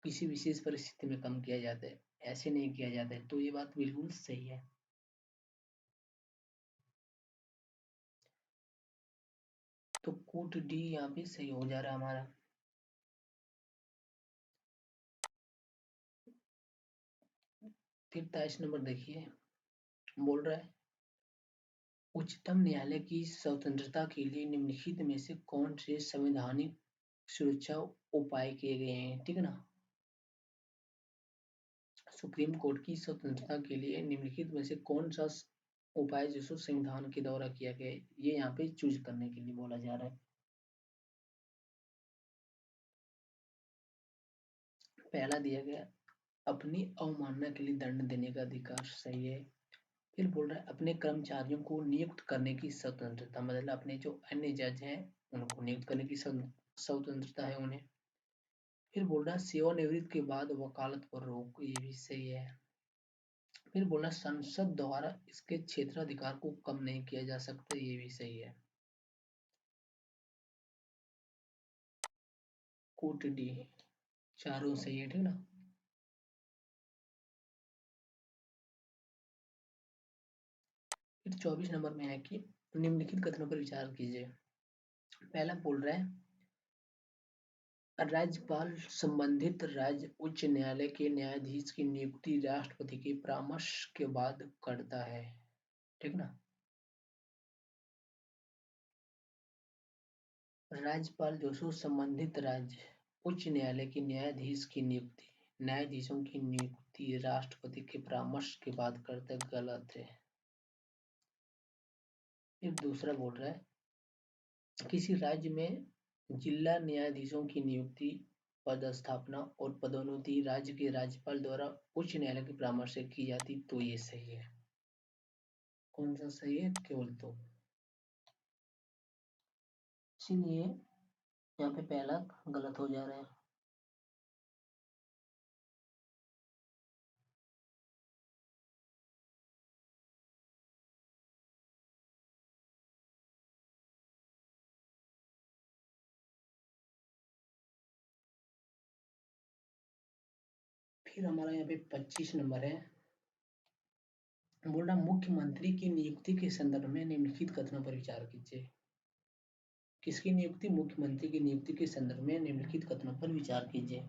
[SPEAKER 1] किसी विशेष परिस्थिति में कम किया जाता है, ऐसे नहीं किया जाता है, तो ये बात बिल्कुल सही है। तो कोट डी यहाँ पे सही हो जा रहा है हमारा। फिर 23 नंबर देखिए, बोल रहा है उच्चतम न्यायालय की स्वतंत्रता के लिए निम्नलिखित में से कौन से संवैधानिक सुरक्षा उपाय किए गए हैं, ठीक है ना। सुप्रीम कोर्ट की स्वतंत्रता के लिए निम्नलिखित में से कौन सा उपाय जिसको संविधान के द्वारा किया गया है, ये यहाँ पे चूज करने के लिए बोला जा रहा है। पहला दिया गया अपनी अवमानना के लिए दंड देने का अधिकार, सही है। फिर बोल रहा है अपने कर्मचारियों को नियुक्त करने की स्वतंत्रता, मतलब अपने जो अन्य जज हैं उनको नियुक्त करने की स्वतंत्रता है उन्हें। फिर बोल रहा है सेवानिवृत्ति के बाद वकालत पर रोक, ये भी सही है। फिर बोल रहा है संसद द्वारा इसके क्षेत्राधिकार को कम नहीं किया जा सकता, ये भी सही है। कोट डी चारों सही है, ठीक ना। फिर 24 नंबर में है कि निम्नलिखित कथनों पर विचार कीजिए। पहला बोल रहा है राज्यपाल संबंधित राज्य उच्च न्यायालय के न्यायाधीश की नियुक्ति राष्ट्रपति के परामर्श के बाद करता है, ठीक ना। राज्यपाल जो सो संबंधित राज्य उच्च न्यायालय के न्यायाधीश की नियुक्ति, न्यायाधीशों की नियुक्ति राष्ट्रपति के परामर्श के बाद करता, गलत है। फिर दूसरा बोल रहा है किसी राज्य में जिला न्यायाधीशों की नियुक्ति, पदस्थापना और पदोन्नति राज्य के राज्यपाल द्वारा उच्च न्यायालय के परामर्श से की जाती, तो ये सही है। कौन सा सही है, केवल तो, इसीलिए यहाँ पे पहला गलत हो जा रहा है। फिर हमारा यहाँ पे 25 नंबर है, बोल रहा मुख्यमंत्री की नियुक्ति के संदर्भ में निम्नलिखित कथनों पर विचार कीजिए। किसकी नियुक्ति, मुख्यमंत्री की नियुक्ति के संदर्भ में निम्नलिखित कथनों पर विचार कीजिए।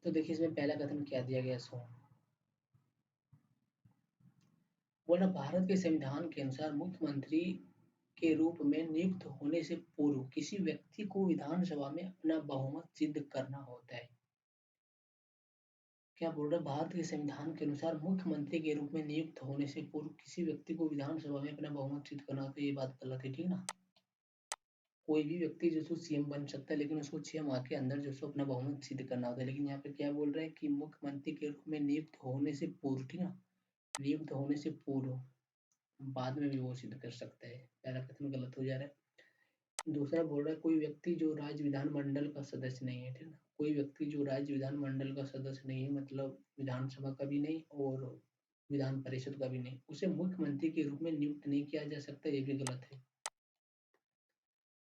[SPEAKER 1] तो देखिए इसमें पहला कथन क्या दिया गया, सो बोला भारत के संविधान के अनुसार मुख्यमंत्री के रूप में नियुक्त होने से पूर्व किसी व्यक्ति को विधानसभा में अपना बहुमत सिद्ध करना होता है। क्या बोल रहा है भारत के संविधान के अनुसार मुख्यमंत्री के रूप में नियुक्त होने से पूर्व किसी व्यक्ति को विधानसभा में अपना बहुमत सिद्ध करना होता है, ये बात गलत है, ठीक ना। कोई भी व्यक्ति जो सो सीएम बन सकता है लेकिन उसको 6 माह के अंदर जो सो अपना बहुमत सिद्ध करना होता है, लेकिन यहाँ पे क्या बोल रहा है कि मुख्यमंत्री के रूप में नियुक्त होने से पूर्व, ठीक ना, नियुक्त होने से पूर्व, बाद में भी वो सिद्ध कर सकता है, पहला कथन गलत हो जा रहा है। दूसरा बोल रहा है कोई व्यक्ति जो राज्य विधानमंडल का सदस्य नहीं है, ठीक है, कोई व्यक्ति जो राज्य विधानमंडल का सदस्य नहीं है, मतलब विधानसभा का भी नहीं और विधान परिषद का भी नहीं, उसे मुख्यमंत्री के रूप में नियुक्त नहीं किया जा सकता, ये भी गलत है।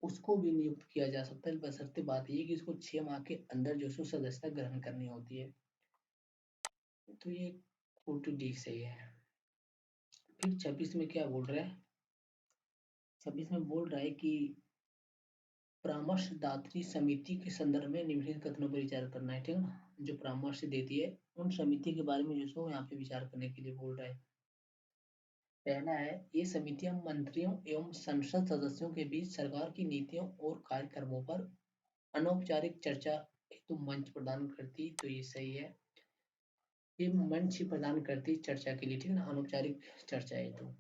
[SPEAKER 1] उसको भी नियुक्त किया जा सकता है, बशर्ते बात ये कि उसको 6 माह के अंदर जो सो सदस्यता ग्रहण करनी होती है, तो ये उल्टी डी सही है। फिर 26 में क्या बोल रहा है, 26 में बोल रहा है कि परामर्शदात्री समिति के संदर्भ में निम्नलिखित कथनों पर विचार करना है, ठीक है ना। जो परामर्श देती है उन समिति के बारे में जो सो यहाँ पे विचार करने के लिए बोल रहा है। पहला है, ये समितियां मंत्रियों एवं संसद सदस्यों के बीच सरकार की नीतियों और कार्यक्रमों पर अनौपचारिक चर्चा हेतु मंच प्रदान करती, तो ये सही है। ये मंच ही प्रदान करती चर्चा के लिए, ठीक है ना, अनौपचारिक चर्चा हेतु।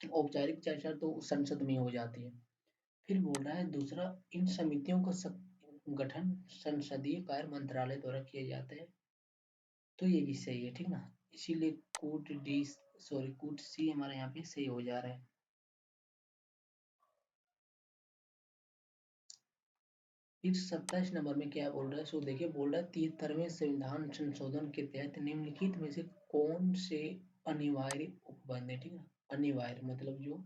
[SPEAKER 1] औपचारिक चर्चा तो संसद में हो जाती है। फिर बोल रहा है दूसरा, इन समितियों का गठन संसदीय कार्य मंत्रालय द्वारा किए जाते हैं, तो ये भी सही है, ठीक ना। इसीलिए कूट सी हमारे यहाँ पे सही हो जा रहा है। फिर 27 नंबर में क्या बोल रहा है, सो देखिए, बोल रहा है 73वें संविधान संशोधन के तहत निम्नलिखित में से कौन से अनिवार्य उपबंध है, ठीक है। अनिवार्य मतलब जो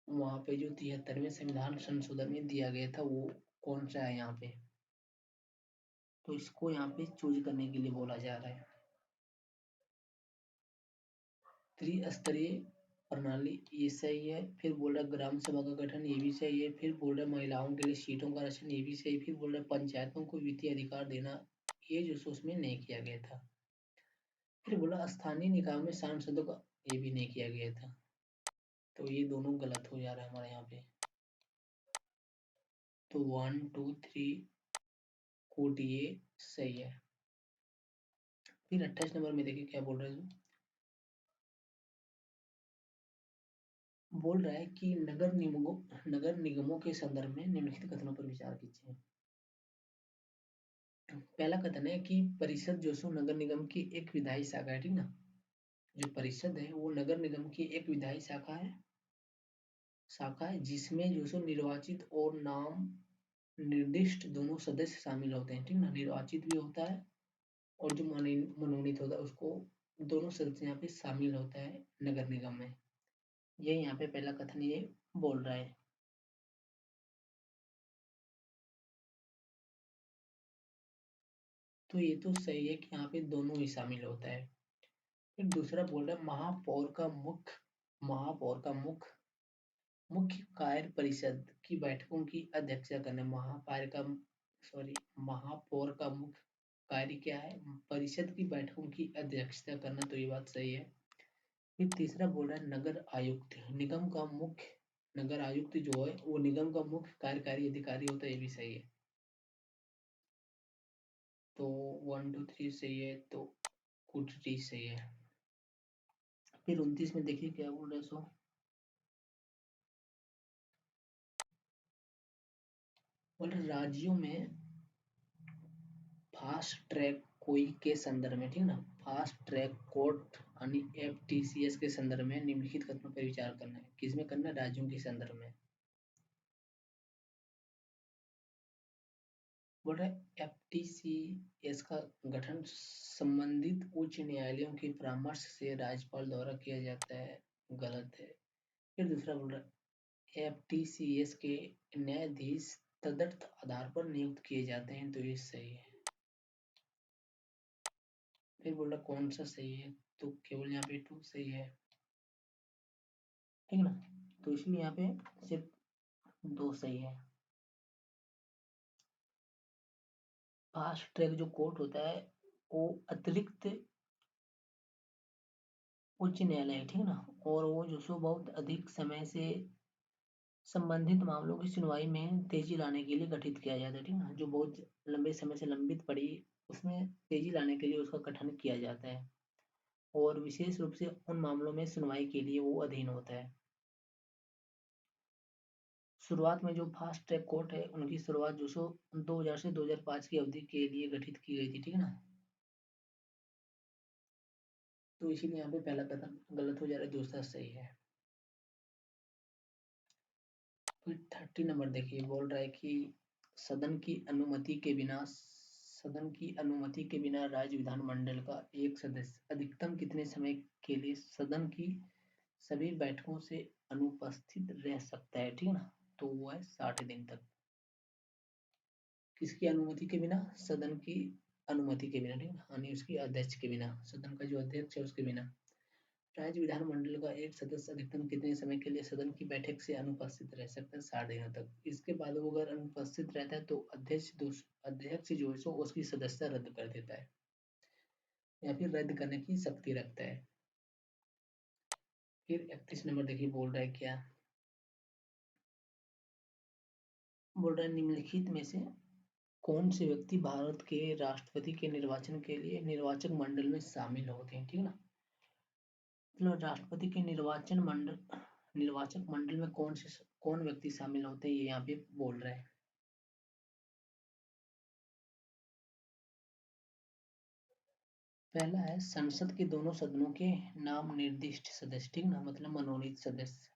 [SPEAKER 1] वहां पे जो 73वें संविधान संशोधन में दिया गया था वो कौन सा है यहाँ पे, तो इसको यहाँ पे चूज करने के लिए बोला जा रहा है। त्रिस्तरीय प्रणाली, ये सही है। फिर बोल रहा है ग्राम सभा का गठन, ये भी सही है। फिर बोल रहा है महिलाओं के लिए सीटों का आरक्षण, ये भी सही। फिर बोल रहा है पंचायतों को वित्तीय अधिकार देना, ये जो सो उसमें नहीं किया गया था। फिर बोला स्थानीय निकाय में सांसदों का, ये भी नहीं किया गया था, तो ये दोनों गलत हो जा रहा है हमारे यहाँ पे। तो 1 2 3 कोट ये सही है। फिर 28 नंबर में देखिए क्या बोल रहे हैं, बोल रहा है कि नगर निगमों के संदर्भ में निम्नलिखित कथनों पर विचार कीजिए। पहला कथन है कि परिषद जो सो नगर निगम की एक विधायी शाखा है, ठीक ना। जो परिषद है वो नगर निगम की एक विधायी शाखा है जिसमें जो सो निर्वाचित और नाम निर्दिष्ट दोनों सदस्य शामिल होते हैं, ठीक ना। निर्वाचित भी होता है और जो मनोनीत होता है उसको, दोनों सदस्य यहाँ पे शामिल होता है नगर निगम में। ये यहाँ पे पहला कथन ये बोल रहा है। तो ये तो सही है कि यहाँ पे दोनों ही शामिल होता है। फिर दूसरा बोल रहा है महापौर का मुख्य कार्य परिषद की बैठकों की अध्यक्षता करना। महापौर का मुख्य कार्य क्या है, परिषद की बैठकों की अध्यक्षता करना, तो ये बात सही है। फिर तीसरा बोल रहा है नगर आयुक्त जो है वो निगम का मुख्य कार्यकारी अधिकारी होता है, ये भी सही है। तो 1 2 3 सही है, तो कुछ डी सही है। फिर 29 में देखिए क्या बोल रहे हैं, सो बोल रहे राज्यों में फास्ट ट्रैक कोई के संदर्भ में, ठीक ना, फास्ट ट्रैक कोर्ट यानी एफटीसीएस के संदर्भ में निम्नलिखित कथनों पर विचार करना है। किसमें करना है, राज्यों के संदर्भ में। बोल रहे एफटीसीएस का गठन संबंधित उच्च न्यायालयों के परामर्श से राज्यपाल द्वारा किया जाता है, गलत है। फिर दूसरा बोल रहा है एफटीसीएस के न्यायाधीश तदर्थ आधार पर नियुक्त किए जाते हैं, तो ये सही है। फिर बोल रहा कौन सा सही है, तो केवल यहाँ पे 2 सही है, ठीक ना। तो इसलिए यहाँ पे सिर्फ 2 सही है। फास्ट ट्रैक जो कोर्ट होता है वो अतिरिक्त उच्च न्यायालय है, ठीक ना। और वो जो सो बहुत अधिक समय से संबंधित मामलों की सुनवाई में तेजी लाने के लिए गठित किया जाता है, ठीक ना। जो बहुत लंबे समय से लंबित पड़ी उसमें तेजी लाने के लिए उसका गठन किया जाता है, और विशेष रूप से उन मामलों में सुनवाई के लिए वो अधीन होता है। शुरुआत में जो फास्ट ट्रैक कोर्ट है उनकी शुरुआत जो सो 2000 से 2005 की अवधि के लिए गठित की गई थी, ठीक है ना। तो इसीलिए यहाँ पे पहला कथन गलत हो जा रहा है, दूसरा सही है। फिर 30 नंबर देखिए, बोल रहा है कि सदन की अनुमति के बिना राज्य विधानमंडल का एक सदस्य अधिकतम कितने समय के लिए सदन की सभी बैठकों से अनुपस्थित रह सकता है, ठीक है ना। तो वो है 60 दिन तक। किसकी अनुमति के बिना, सदन की अनुमति के बिना, ठीक है, यानी उसकी अध्यक्ष के बिना, सदन का जो अध्यक्ष है उसके बिना। राज्य विधानमंडल का एक सदस्य अधिकतम कितने समय के लिए सदन की बैठक से अनुपस्थित रह सकता है, 60 दिनों तक। इसके बाद वो अगर अनुपस्थित रहता है तो अध्यक्ष जो है सो उसकी सदस्यता रद्द कर देता है या फिर रद्द करने की शक्ति रखता है। फिर 31 नंबर देखिए बोल रहा है क्या, बोल रहा है निम्नलिखित में से कौन से व्यक्ति भारत के राष्ट्रपति के निर्वाचन के लिए निर्वाचक मंडल में शामिल होते हैं, ठीक है ना। मतलब राष्ट्रपति के निर्वाचक मंडल में कौन व्यक्ति शामिल होते हैं, ये यहाँ पे बोल रहे हैं। पहला है संसद के दोनों सदनों के नाम निर्दिष्ट सदस्य, ठीक ना, मतलब मनोनीत सदस्य।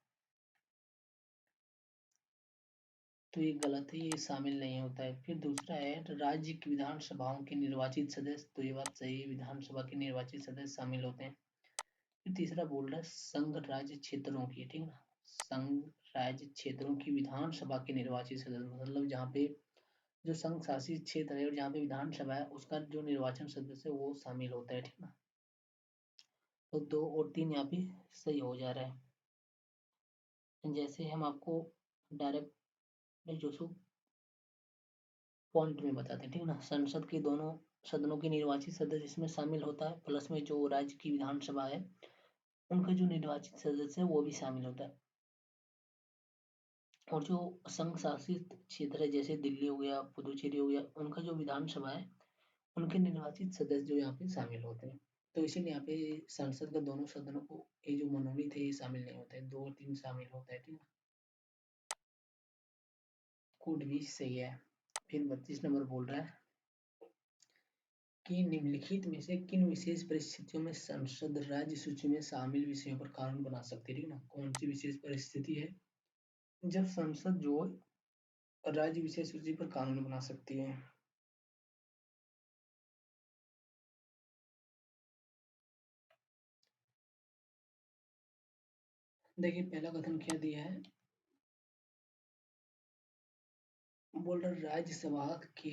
[SPEAKER 1] तो ये गलत है, ये शामिल नहीं होता है। फिर दूसरा है राज्य की विधानसभाओं के निर्वाचित सदस्य, तो ये बात सही है, विधानसभा के निर्वाचित सदस्य शामिल होते हैं। फिर तीसरा बोल रहा है संघ राज्य क्षेत्रों की, ठीक ना, संघ राज्य क्षेत्रों की विधानसभा के निर्वाचित सदस्य, मतलब जहाँ पे जो संघ शासित क्षेत्र है और जहाँ पे विधानसभा है उसका जो निर्वाचन सदस्य है वो शामिल होता है, ठीक ना। तो 2 और 3 यहाँ पे सही हो जा रहा है। जैसे हम आपको डायरेक्ट जो सो पॉइंट में बताते हैं, ठीक ना। संसद के दोनों सदनों के निर्वाचित सदस्य इसमें शामिल होता है, प्लस में जो राज्य की विधानसभा है उनका जो निर्वाचित सदस्य है वो भी शामिल होता है। और जो संघ शासित क्षेत्र है जैसे दिल्ली हो गया, पुदुचेरी हो गया, उनका जो विधानसभा है उनके निर्वाचित सदस्य जो यहाँ पे शामिल होते हैं। तो इसीलिए यहाँ पे संसद के दोनों सदनों को ये जो मनोनीत है ये शामिल नहीं होता है, 2 और 3 शामिल होता है, ठीक है। कोड भी सही है। फिर 32 नंबर बोल रहा है कि निम्नलिखित में से किन विशेष परिस्थितियों में संसद राज्य सूची में शामिल विषयों पर कानून बना सकती है, ठीक ना। कौन सी विशेष परिस्थिति है जब संसद जो राज्य विशेष सूची पर कानून बना सकती है। देखिए पहला कथन क्या दिया है, बोल रहे राज्यसभा के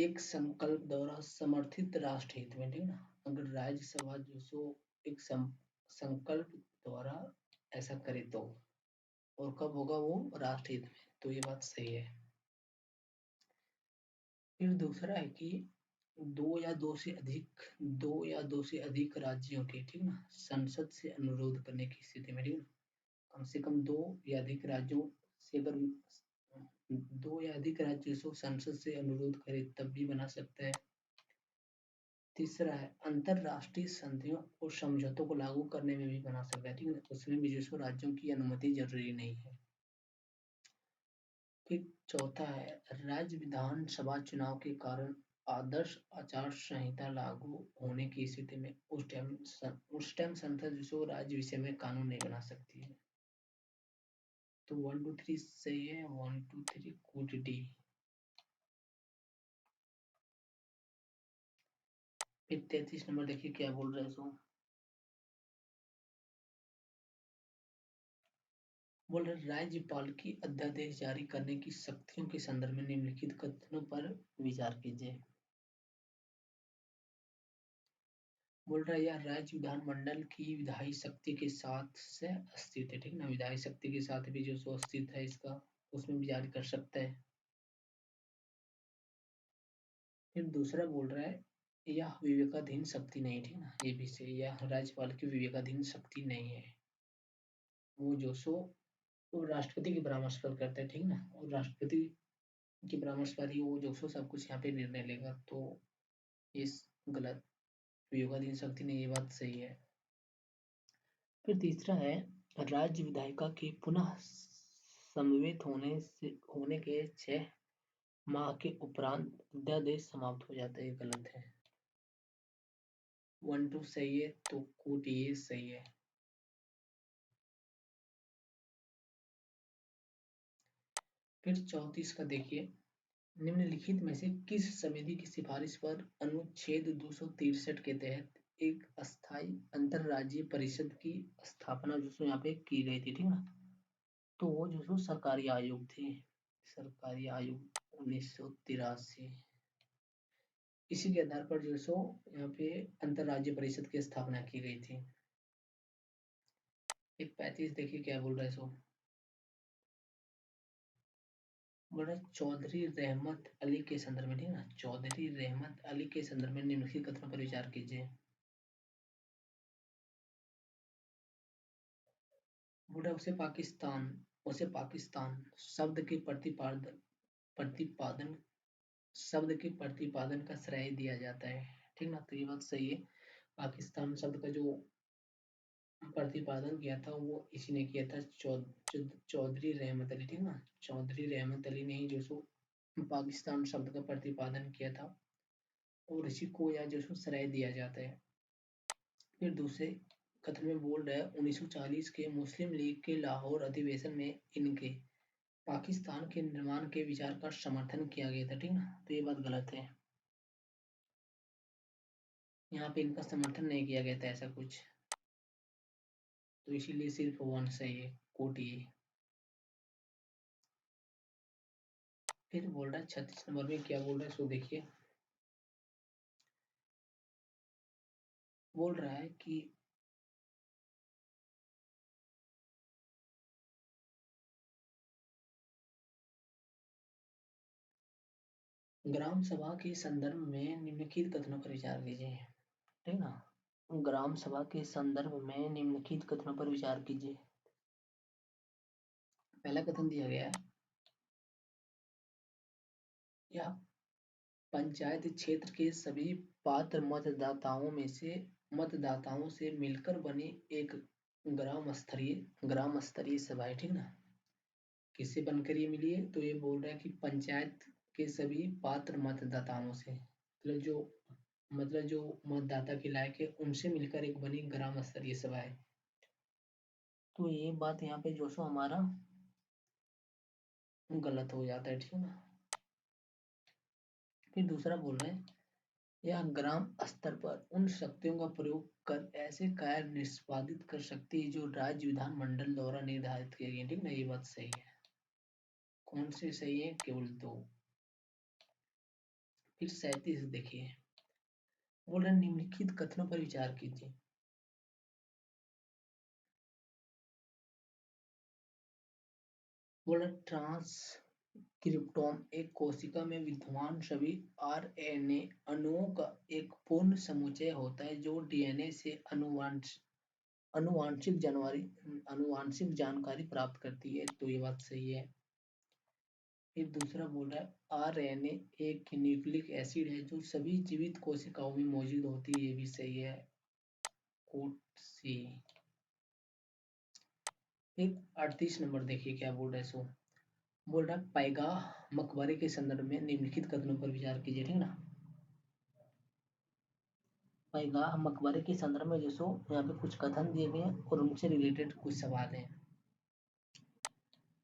[SPEAKER 1] एक संकल्प द्वारा समर्थित राष्ट्र हित में, ठीक ना। अगर राज्यसभा जो सो एक संकल्प द्वारा ऐसा करे तो, और कब होगा वो, राष्ट्र हित में, तो ये बात सही है। फिर दूसरा है कि दो या दो से अधिक राज्यों के, ठीक ना, संसद से अनुरोध करने की स्थिति में, ठीक ना, कम से कम दो या अधिक राज्यों से अगर दो या अधिक राज्यों से संसद से अनुरोध करे तब भी बना सकता है। तीसरा है अंतरराष्ट्रीय संधियों और समझौतों को लागू करने में भी बना सकता है, ठीक है, उसमें भी जो राज्यों की अनुमति जरूरी नहीं है। फिर चौथा है राज्य विधानसभा चुनाव के कारण आदर्श आचार संहिता लागू होने की स्थिति में उस टाइम संसद जो राज्य विषय में कानून नहीं बना सकती है। तो 1 2 3 सही है, 1 2 3 कूट डी। फिर 33 नंबर देखिए क्या बोल रहे हैं सो, बोल रहे राज्यपाल की अध्यादेश जारी करने की शक्तियों के संदर्भ में निम्नलिखित कथनों पर विचार कीजिए। बोल रहा है यह राज्य विधानमंडल की विधायी शक्ति के साथ से अस्तित्व है, ठीक ना, विधायी शक्ति के साथ भी जो सो अस्तित्व है इसका, उसमें भी जारी कर सकता है। फिर दूसरा बोल रहा है यह विवेकाधीन शक्ति नहीं, ठीक ना, ये भी सही, यह राज्यपाल की विवेकाधीन शक्ति नहीं है, वो जो सो वो राष्ट्रपति की परामर्श पर करता है, ठीक ना, और राष्ट्रपति की परामर्श पर ही वो जो सो सब कुछ यहाँ पे निर्णय लेगा, तो इस गलत, विवेकाधीन शक्ति नहीं, ये बात सही है। फिर तीसरा है राज्य विधायिका के पुनः समवेत होने के 6 माह के उपरांत अध्यादेश समाप्त हो जाता है, ये गलत है। 1 2 सही है, तो कूट ये सही है। फिर 34 का देखिए, निम्नलिखित में से किस समिति की सिफारिश पर अनुच्छेद 263 के तहत एक अस्थायी अंतरराज्यीय परिषद की स्थापना जो सो यहाँ पे की गई थी, ठीक ना। तो वो जो सो सरकारी आयोग थे, सरकारी आयोग 1983, इसी के आधार पर जो सो यहाँ पे अंतरराज्यीय परिषद की स्थापना की गई थी। एक 35 देखिए क्या बोल रहा है सो, बोल रहा है चौधरी रहमत अली के संदर्भ में, ठीक है ना, चौधरी रहमत अली के संदर्भ में निम्नलिखित कथनों पर विचार कीजिए। बोल रहा है उसे पाकिस्तान प्रतिपादन शब्द के प्रतिपादन का श्रेय दिया जाता है। ठीक ना, तो ये बात सही है। पाकिस्तान शब्द का जो प्रतिपादन किया था वो इसी ने किया था, चौधरी रहमत अली। ठीक ना, चौधरी रहमत अली ने ही जो सो पाकिस्तान शब्द का प्रतिपादन किया था और इसी को या जो सो श्रेय दिया जाता है। फिर दूसरे कथन में बोल रहा है 1940 के मुस्लिम लीग के लाहौर अधिवेशन में इनके पाकिस्तान के निर्माण के विचार का समर्थन किया गया था। ठीक ना, तो ये बात गलत है, यहाँ पे इनका समर्थन नहीं किया गया था ऐसा कुछ, तो इसीलिए सिर्फ वन सही है, कोटी है। फिर बोल रहा है 36 नंबर में क्या बोल रहा है सो देखिए। बोल रहा है कि ग्राम सभा के संदर्भ में निम्नलिखित कथनों पर विचार कीजिए। ठीक ना, ग्राम सभा के संदर्भ में निम्नलिखित कथनों पर विचार कीजिए। पहला कथन दिया गया है, यह पंचायत क्षेत्र के सभी पात्र मतदाताओं से मिलकर बनी एक ग्राम स्तरीय सभा है। ठीक ना, किससे बनकर ये मिली है, तो ये बोल रहा है कि पंचायत के सभी पात्र मतदाताओं से, मतलब जो मतदाता के लायक है उनसे मिलकर एक बनी ग्राम स्तरीय सभा है। तो ये बात यहाँ पे जो सो हमारा गलत हो जाता है। ठीक है ना, फिर दूसरा बोल रहे हैं, यह ग्राम स्तर पर उन शक्तियों का प्रयोग कर ऐसे कार्य निष्पादित कर सकती है जो राज्य विधानमंडल द्वारा निर्धारित किए गए। ठीक ना, ये बात सही है। कौन से सही है, केवल दो। फिर 37 देखिए, बोल रहे निम्नलिखित कथनों पर विचार कीजिए। बोल रहे ट्रांसक्रिप्टोम एक कोशिका में विद्यमान सभी आरएनए अणुओं का एक पूर्ण समुच्चय होता है जो डीएनए से अनुवांशिक जानकारी प्राप्त करती है, तो ये बात सही है। फिर दूसरा बोल रहा है आरएनए एक न्यूक्लिक एसिड है जो सभी जीवित कोशिकाओं में मौजूद होती है, ये भी सही है, कोट सी। फिर 38 नंबर देखिए क्या बोल रहा है सो, बोल रहा है पैगाह मकबरे के संदर्भ में निम्नलिखित कथनों पर विचार कीजिए। ठीक ना, पैगाह मकबरे के संदर्भ में जो सो यहाँ पे कुछ कथन दिए गए हैं और उनसे रिलेटेड कुछ सवाल हैं।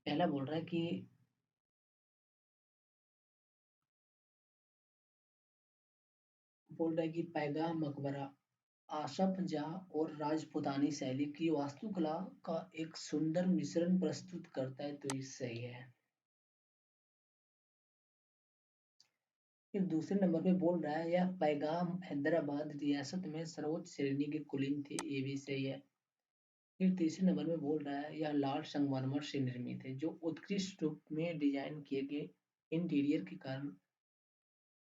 [SPEAKER 1] पहला बोल रहा है कि पैगाह मकबरा आसफ जाह और राजपूतानी शैली की वास्तुकला का एक सुंदर मिश्रण प्रस्तुत करता है, तो ये सही है। फिर दूसरे नंबर पे बोल रहा है यह पैगाम हैदराबाद रियासत में सर्वोच्च श्रेणी के कुलीन थे, ये भी सही है। फिर तीसरे नंबर में बोल रहा है यह लाल संगमरमर से निर्मित है जो उत्कृष्ट रूप में डिजाइन किए गए इंटीरियर के कारण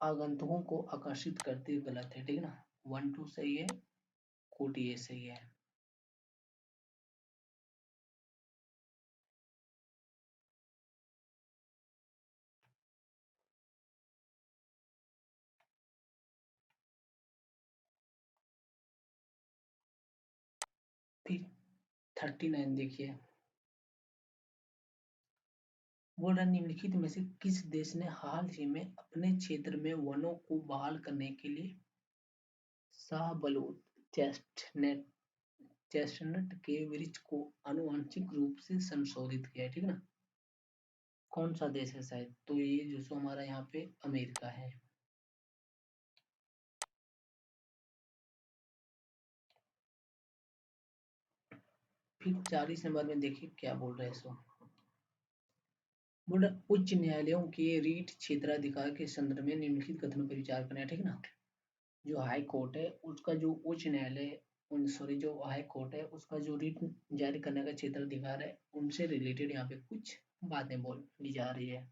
[SPEAKER 1] आगंतुकों को आकर्षित करते हुए गलत है। ठीक है ना, 1 2 सही है, कोटी ए सही है। फिर 39 देखिए, बोल रहा है निम्नलिखित में से किस देश ने हाल ही में अपने क्षेत्र में वनों को बहाल करने के लिए शाहबलूत चेस्टनट चेस्टनट के वृक्ष को आनुवंशिक रूप से संशोधित किया है। ठीक ना, कौन सा देश है शायद, तो ये जो सो हमारा यहाँ पे अमेरिका है। फिर 40 नंबर में देखिए क्या बोल रहे हैं सो, बोल रहे उच्च न्यायालयों के रीट क्षेत्राधिकार के संदर्भ में निम्नलिखित कथनों पर विचार करना है। ठीक ना, जो हाई कोर्ट है उसका जो उच्च न्यायालय सॉरी जो हाई कोर्ट है उसका जो रीट जारी करने का क्षेत्राधिकार है उनसे रिलेटेड यहाँ पे कुछ बातें बोली जा रही है।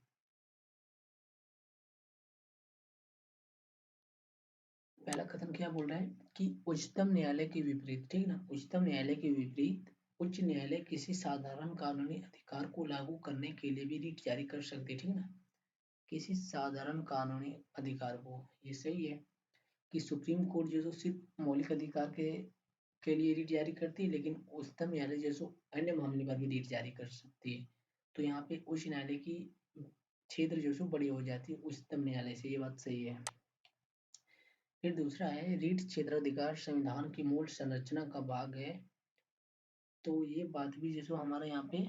[SPEAKER 1] पहला कथन क्या बोल रहा है कि उच्चतम न्यायालय के विपरीत, ठीक ना, उच्चतम न्यायालय के विपरीत उच्च न्यायालय किसी साधारण कानूनी अधिकार को लागू करने के लिए भी रीट जारी कर सकती है, ठीक है ना। किसी साधारण कानूनी अधिकार को, ये सही है कि सुप्रीम कोर्ट जो सिर्फ मौलिक अधिकार के लिए रीट जारी करती है, लेकिन उच्चतम न्यायालय जैसे अन्य मामले पर भी रीट जारी कर सकती है। तो यहाँ पे उच्च न्यायालय की क्षेत्र जो बड़ी हो जाती है उच्चतम न्यायालय से, ये बात सही है। फिर दूसरा है रीट क्षेत्राधिकार संविधान की मूल संरचना का भाग है। तो ये बात भी जैसे हमारे यहाँ पे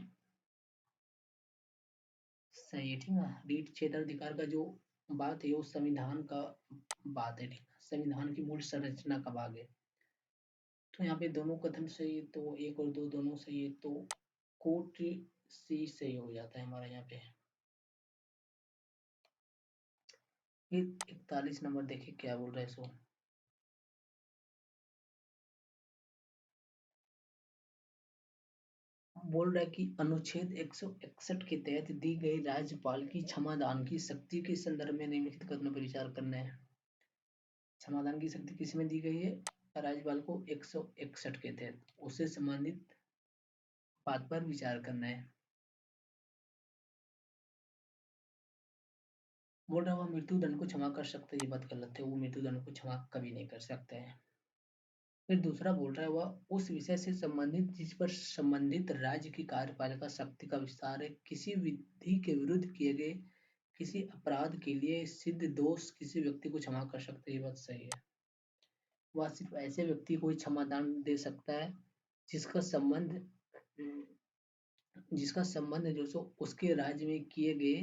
[SPEAKER 1] सही है, ठीक है। रीट क्षेत्राधिकार का जो बात है वो संविधान का बात है, ठीक है। संविधान की मूल संरचना का भाग है। तो यहाँ पे दोनों कथन सही है, तो एक और दो दोनों सही है, तो कोट सी सही हो जाता है हमारा यहाँ पे। फिर 41 नंबर देखिए क्या बोल रहा है सो। बोल रहा है कि अनुच्छेद 161 के तहत दी गई राज्यपाल की क्षमादान की शक्ति के संदर्भ में निम्नलिखित कथनों पर विचार करना है। क्षमादान की शक्ति किसमें दी गई है? राज्यपाल को 161 के तहत उससे संबंधित बात पर विचार करना है। बोल रहा है वो मृत्यु दंड को क्षमा कर सकते हैं, ये बात गलत है, वो मृत्यु दंड को क्षमा कभी नहीं कर सकते हैं। फिर दूसरा बोल रहा है वह उस विषय से संबंधित जिस पर संबंधित राज्य की कार्यपालिका शक्ति का विस्तार है, किसी विधि के विरुद्ध किए गए किसी अपराध के लिए सिद्ध दोष किसी व्यक्ति को क्षमा कर सकते हैं, ये बात सही है। वह सिर्फ ऐसे व्यक्ति को ही क्षमादान दे सकता है जिसका संबंध जो सो उसके राज्य में किए गए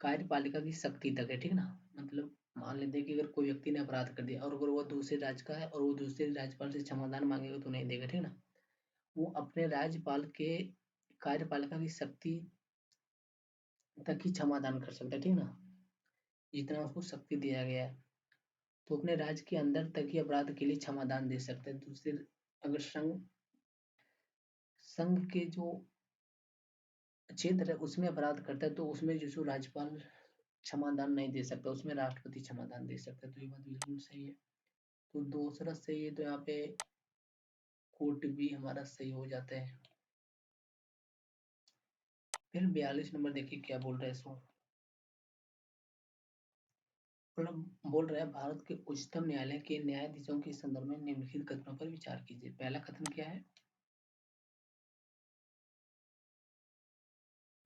[SPEAKER 1] कार्यपालिका की शक्ति तक है, ठीक ना। मतलब मान लेते हैं कि अगर कोई व्यक्ति ने अपराध कर दिया और अगर वो दूसरे राज्य का है और वो दूसरे राज्यपाल से क्षमादान मांगेगा तो नहीं देगा, ठीक ना। वो अपने राज्यपाल के कार्यपालिका की शक्ति तक ही क्षमादान कर सकता है, ठीक ना, जितना उसको शक्ति दिया गया है। तो अपने राज्य के अंदर तक ही अपराध के लिए क्षमादान दे सकते हैं। दूसरे अगर संघ के जो क्षेत्र है उसमें अपराध करता है तो उसमें जो राज्यपाल क्षमादान नहीं दे सकता, उसमें राष्ट्रपति क्षमादान दे सकता है। तो ये बात बिल्कुल सही है। तो दूसरा सही है, तो यहाँ पे कोर्ट भी हमारा सही हो जाता है। फिर 42 नंबर देखिए क्या बोल रहा है इसको। मतलब बोल रहा है भारत के उच्चतम न्यायालय के न्यायाधीशों के संदर्भ में निम्नलिखित कथनों पर विचार कीजिए। पहला कथन क्या है?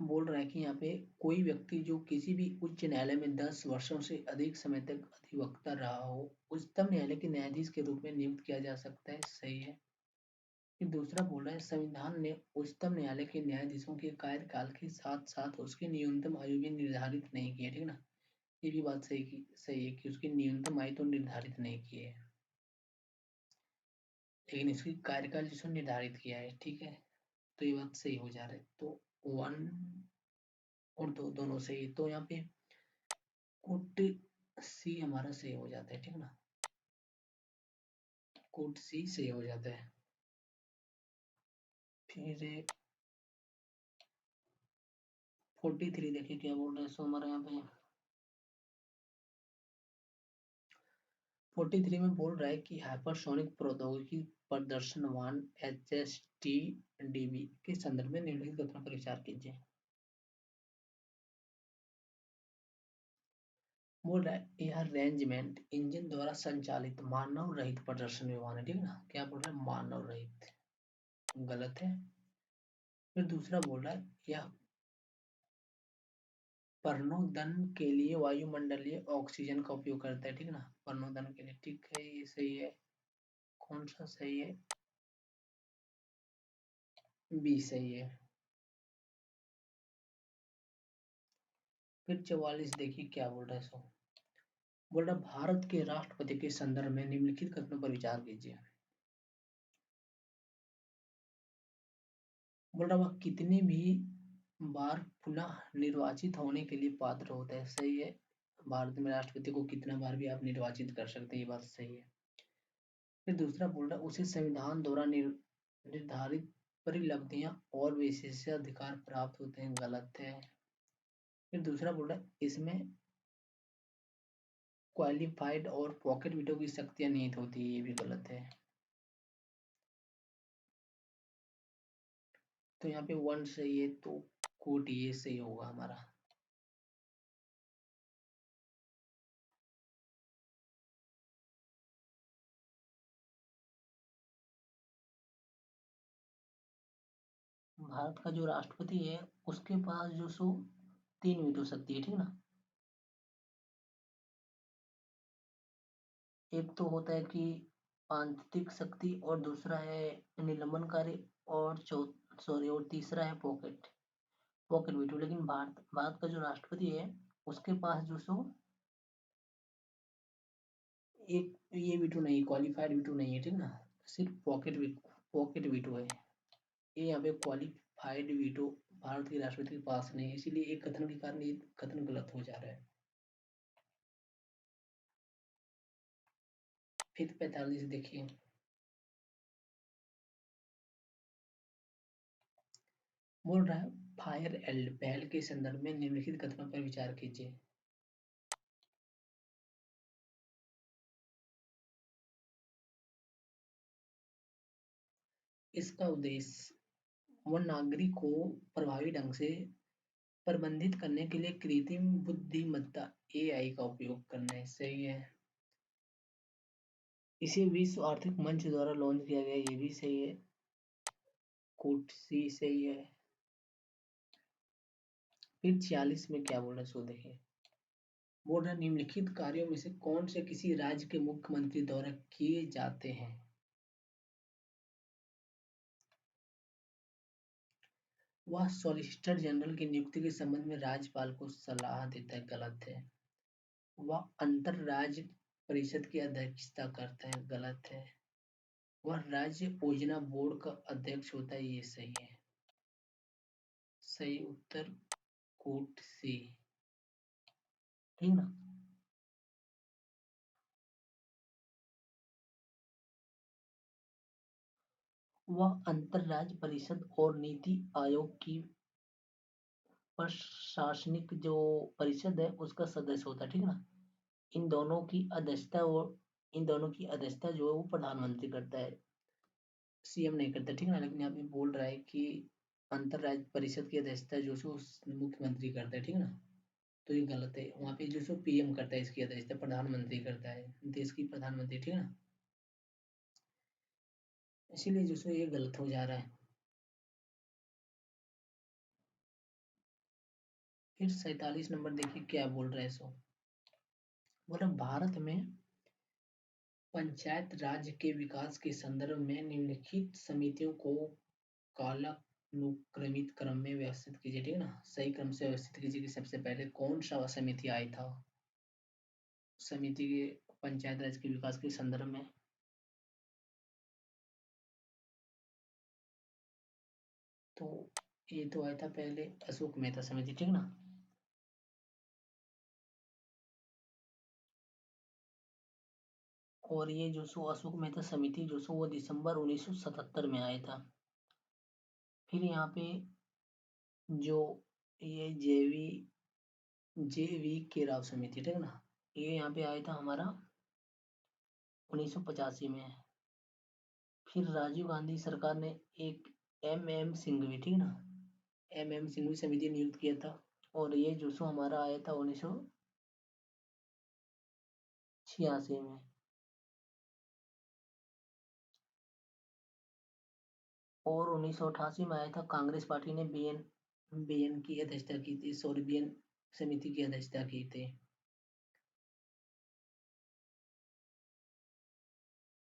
[SPEAKER 1] बोल रहा है कि यहाँ पे कोई व्यक्ति जो किसी भी उच्च न्यायालय में 10 वर्षों से अधिक समय तक अधिवक्ता रहा हो उच्चतम न्यायालय के न्यायाधीश के रूप में नियुक्त किया जा सकता है, सही है। फिर दूसरा बोल रहा है संविधान ने उच्चतम न्यायालय के न्यायाधीशों के कार्यकाल के साथ साथ उसकी न्यूनतम आयु भी निर्धारित नहीं की है, ठीक ना। ये भी बात सही है कि उसकी न्यूनतम आयु तो निर्धारित नहीं की है, लेकिन इसकी कार्यकाल जिसने निर्धारित किया है, ठीक है। तो ये बात सही हो जा रहा है। तो 1 और 2 दोनों सही। तो यहाँ पे कोट सी हमारा सही हो जाता है, ठीक ना। कोट सी सही हो जाता है। फिर 43 देखिए क्या बोल रहे हैं सो हमारे यहाँ पे। 43 में बोल रहा है कि हाइपरसोनिक प्रौद्योगिकी प्रदर्शनवान HSTDB के संदर्भ में निम्नलिखित कथनों पर विचार कीजिए। बोल रहा है यह अरेंजमेंट इंजन द्वारा संचालित मानव रहित प्रदर्शन विमान है, ठीक ना। क्या बोल रहा है? मानव रहित, गलत है। फिर दूसरा बोल रहा है यह प्रणोदन के लिए वायुमंडलीय ऑक्सीजन का उपयोग करता है, ठीक ना। प्रणोदन के लिए, ठीक है, ये सही है। कौन सा सही है? बी सही है। फिर 44 देखिए क्या बोल रहा है सो। बोल रहा भारत के राष्ट्रपति के संदर्भ में निम्नलिखित कथनों पर विचार कीजिए। बोल रहा वह कितने भी बार पुनः निर्वाचित होने के लिए पात्र होता है, सही है। भारत में राष्ट्रपति को कितना बार भी आप निर्वाचित कर सकते हैं, ये बात सही है। फिर दूसरा बोल रहा उसे संविधान द्वारा निर्धारित परिलब्धियां और विशेषाधिकार प्राप्त होते हैं, गलत है। फिर दूसरा बोल रहा है इसमें क्वालिफाइड और पॉकेट वीटो की शक्तियां निहित होती है, ये भी गलत है। तो यहाँ पे 1 सही है, तो कोट ये सही होगा हमारा। भारत का जो राष्ट्रपति है उसके पास जो सो 3 वीटो शक्ति है, ठीक ना। एक तो होता है कि आंतरिक शक्ति, और दूसरा है निलंबनकारी, और सॉरी, और तीसरा है पॉकेट पॉकेट वीटो। लेकिन भारत भारत का जो राष्ट्रपति है उसके पास जो सो एक ये वीटो नहीं, क्वालिफाइड वीटो नहीं है, ठीक ना। सिर्फ पॉकेट वीटो है। ये यहाँ पे क्वालिफाइड वीटो भारत के राष्ट्रपति के पास नहीं है, इसीलिए एक कथन के कारण ये कथन गलत हो जा रहा है। फिर 45 देखिए, बोल रहा है फायर एल्ड पहल के संदर्भ में निम्नलिखित कथनों पर विचार कीजिए। इसका उद्देश्य वन नागरिक को प्रभावी ढंग से प्रबंधित करने के लिए कृत्रिम बुद्धिमत्ता एआई का उपयोग करना है, सही है। इसे विश्व आर्थिक मंच द्वारा लॉन्च किया गया, ये भी सही है, कोट सी सही है। फिर 46 में क्या बोल रहे हैं सो देखिए, बोल रहा है निम्नलिखित कार्यों में से कौन से किसी राज्य के मुख्यमंत्री द्वारा किए जाते हैं। वह सॉलिसिटर जनरल की नियुक्ति के संबंध में राज्यपाल को सलाह देता है, गलत है। वह अंतर राज्य परिषद की अध्यक्षता करता है, गलत है। वह राज्य योजना बोर्ड का अध्यक्ष होता है, ये सही है। सही उत्तर कोट सी, ठीक ना। वह अंतर राज्य परिषद और नीति आयोग की प्रशासनिक जो परिषद है उसका सदस्य होता है, ठीक ना। इन दोनों की अध्यक्षता, और इन दोनों की अध्यक्षता जो है वो प्रधानमंत्री करता है, सीएम नहीं करता, ठीक ना। लेकिन यहाँ पे बोल रहा है कि अंतर राज्य परिषद की अध्यक्षता जो सो मुख्यमंत्री करता है, ठीक ना। तो ये गलत है, वहाँ पे जो सो पीएम करता है, इसकी अध्यक्षता प्रधानमंत्री करता है, देश की प्रधानमंत्री, ठीक ना। इसीलिए जो सो ये गलत हो जा रहा है। फिर 47 नंबर देखिए क्या बोल रहा है सो, बोला भारत में पंचायत राज के विकास के संदर्भ में निम्नलिखित समितियों को कालानुक्रमित क्रम में व्यवस्थित कीजिए, ठीक है ना। सही क्रम से व्यवस्थित कीजिए कि सबसे पहले कौन सा समिति आई था समिति के पंचायत राज के विकास के संदर्भ में। तो ये तो आया था पहले अशोक मेहता समिति, ठीक ना। और ये जो सो अशोक मेहता समिति जो सो वो दिसंबर 1977 में आया था। फिर यहाँ पे जो ये जेवी के राव समिति, ठीक है ना, ये यहाँ पे आया था हमारा 1985 में। फिर राजीव गांधी सरकार ने एक एम सिंघवी, ठीक है ना, एम सिंघवी समिति नियुक्त किया था, और ये जो सो हमारा आया था 1986 में। और 1988 में आया था, कांग्रेस पार्टी ने बीएन की अध्यक्षता की थी, सॉरी बीएन समिति की अध्यक्षता की थी।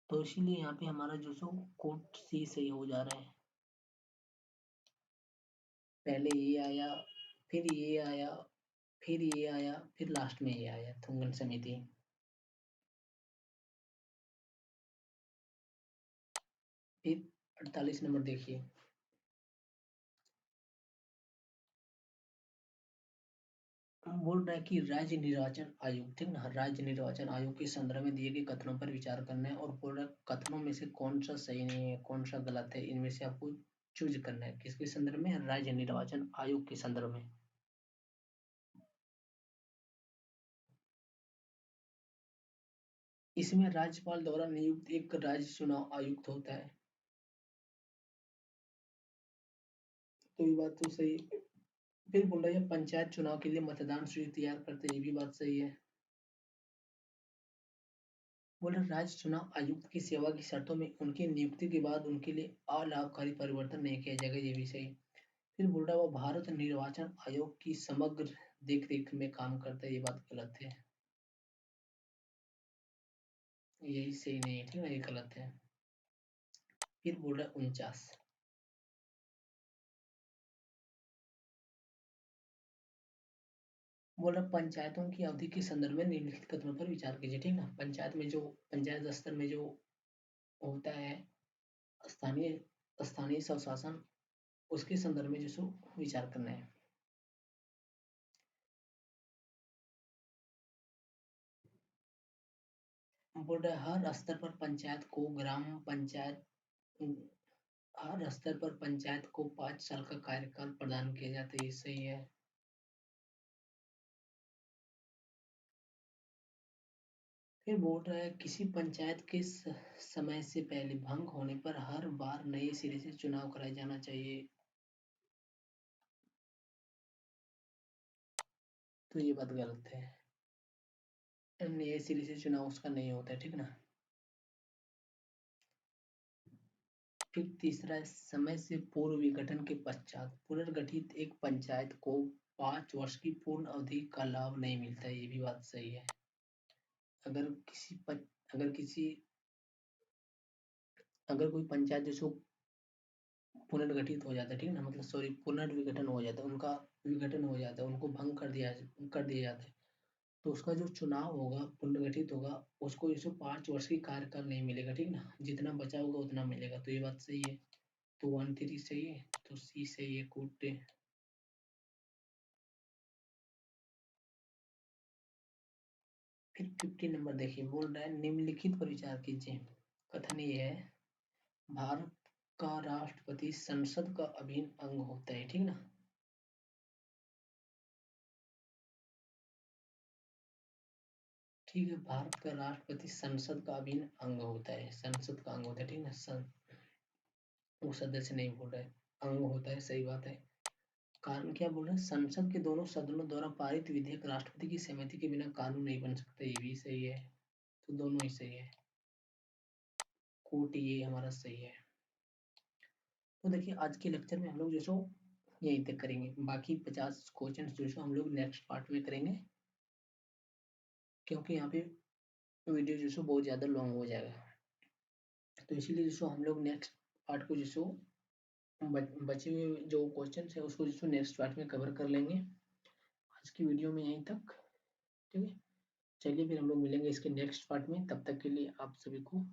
[SPEAKER 1] तो इसीलिए यहाँ पे हमारा जो सो कोट सी सही हो जा रहा है। पहले ये आया, फिर ये आया, फिर ये आया, फिर लास्ट में ये आया थुंगन समिति। फिर 48 नंबर देखिए, बोल रहा है कि राज्य निर्वाचन आयोग, ठीक ना, राज्य निर्वाचन आयोग के संदर्भ में दिए गए कथनों पर विचार करना है, और बोल रहा है कथनों में से कौन सा सही नहीं है, कौन सा गलत है, इनमें से आपको चूज करना है। किसके संदर्भ में, राज्य निर्वाचन आयोग के संदर्भ में। इसमें राज्यपाल द्वारा नियुक्त एक राज्य चुनाव आयुक्त होता है। तो ये बात तो सही। फिर बोल रहा है पंचायत चुनाव के लिए मतदान सूची तैयार करते हैं, ये भी बात सही है। बोल रहे राज्य चुनाव आयुक्त की सेवा की शर्तों में उनकी नियुक्ति के बाद उनके लिए अलाभकारी परिवर्तन नहीं किया जाएगा, ये भी सही। फिर बोल रहा है वो भारत निर्वाचन आयोग की समग्र देख रेख में काम करता है, ये बात गलत है, यही सही नहीं है, ठीक है ना, ये गलत है। फिर बोल रहा है 49, बोल रहा पंचायतों की अवधि के संदर्भ में निम्नलिखित कथनों पर विचार कीजिए, ठीक ना। पंचायत में जो पंचायत स्तर में जो होता है स्थानीय स्थानीय स्वशासन, उसके संदर्भ में जो सो विचार करना है। बोल रहा है हर स्तर पर पंचायत को ग्राम पंचायत हर स्तर पर पंचायत को 5 साल का कार्यकाल प्रदान किया जाता है, ये सही है। फिर बोल रहा है किसी पंचायत के समय से पहले भंग होने पर हर बार नए सिरे से चुनाव कराया जाना चाहिए, तो ये बात गलत है, नए सिरे से चुनाव उसका नहीं होता है, ठीक ना। फिर तीसरा है समय से पूर्व विघटन के पश्चात पुनर्गठित एक पंचायत को 5 वर्ष की पूर्ण अवधि का लाभ नहीं मिलता है, ये भी बात सही है। अगर किसी पं, अगर किसी अगर कोई पंचायत जो पुनर्गठित हो जाता है, ठीक है ना, मतलब सॉरी पुनर्विघटन हो जाता है, उनका विघटन हो जाता है, उनको भंग कर दिया जाता है, तो उसका जो चुनाव होगा पुनर्गठित होगा, उसको 105 वर्ष की कार्यकाल नहीं मिलेगा, ठीक ना, जितना बचा होगा उतना मिलेगा, तो ये बात सही है। तो 1 3 सही है, तो सी सही है, कूटे। फिर 50 नंबर देखिए, बोल रहा है निम्नलिखित पर विचार कीजिए। कथन ये है भारत का राष्ट्रपति संसद का अभिन्न अंग होता है, ठीक ना। ठीक है, भारत का राष्ट्रपति संसद का अभिन्न अंग होता है, संसद का अंग होता है, ठीक ना, वो सदस्य नहीं बोल रहे, अंग होता है, सही बात है। कारण क्या बोल रहे हैं, संसद के दोनों सदनों द्वारा पारित विधेयक राष्ट्रपति की सहमति के बिना कानून नहीं बन सकते, ये भी सही है, तो दोनों ही सही है, कोट ये हमारा सही है। तो देखिए आज के लेक्चर में हम लोग जो सो यहीं तक करेंगे, बाकी 50 क्वेश्चन जो सो हम लोग नेक्स्ट पार्ट में करेंगे, क्योंकि यहाँ पे वीडियो जो सो बहुत ज़्यादा लॉन्ग हो जाएगा, तो इसीलिए जो सो हम लोग नेक्स्ट पार्ट को जो सो बचे हुए जो क्वेश्चन है उसको जो नेक्स्ट पार्ट में कवर कर लेंगे। आज की वीडियो में यहीं तक, ठीक है। चलिए फिर हम लोग मिलेंगे इसके नेक्स्ट पार्ट में, तब तक के लिए आप सभी को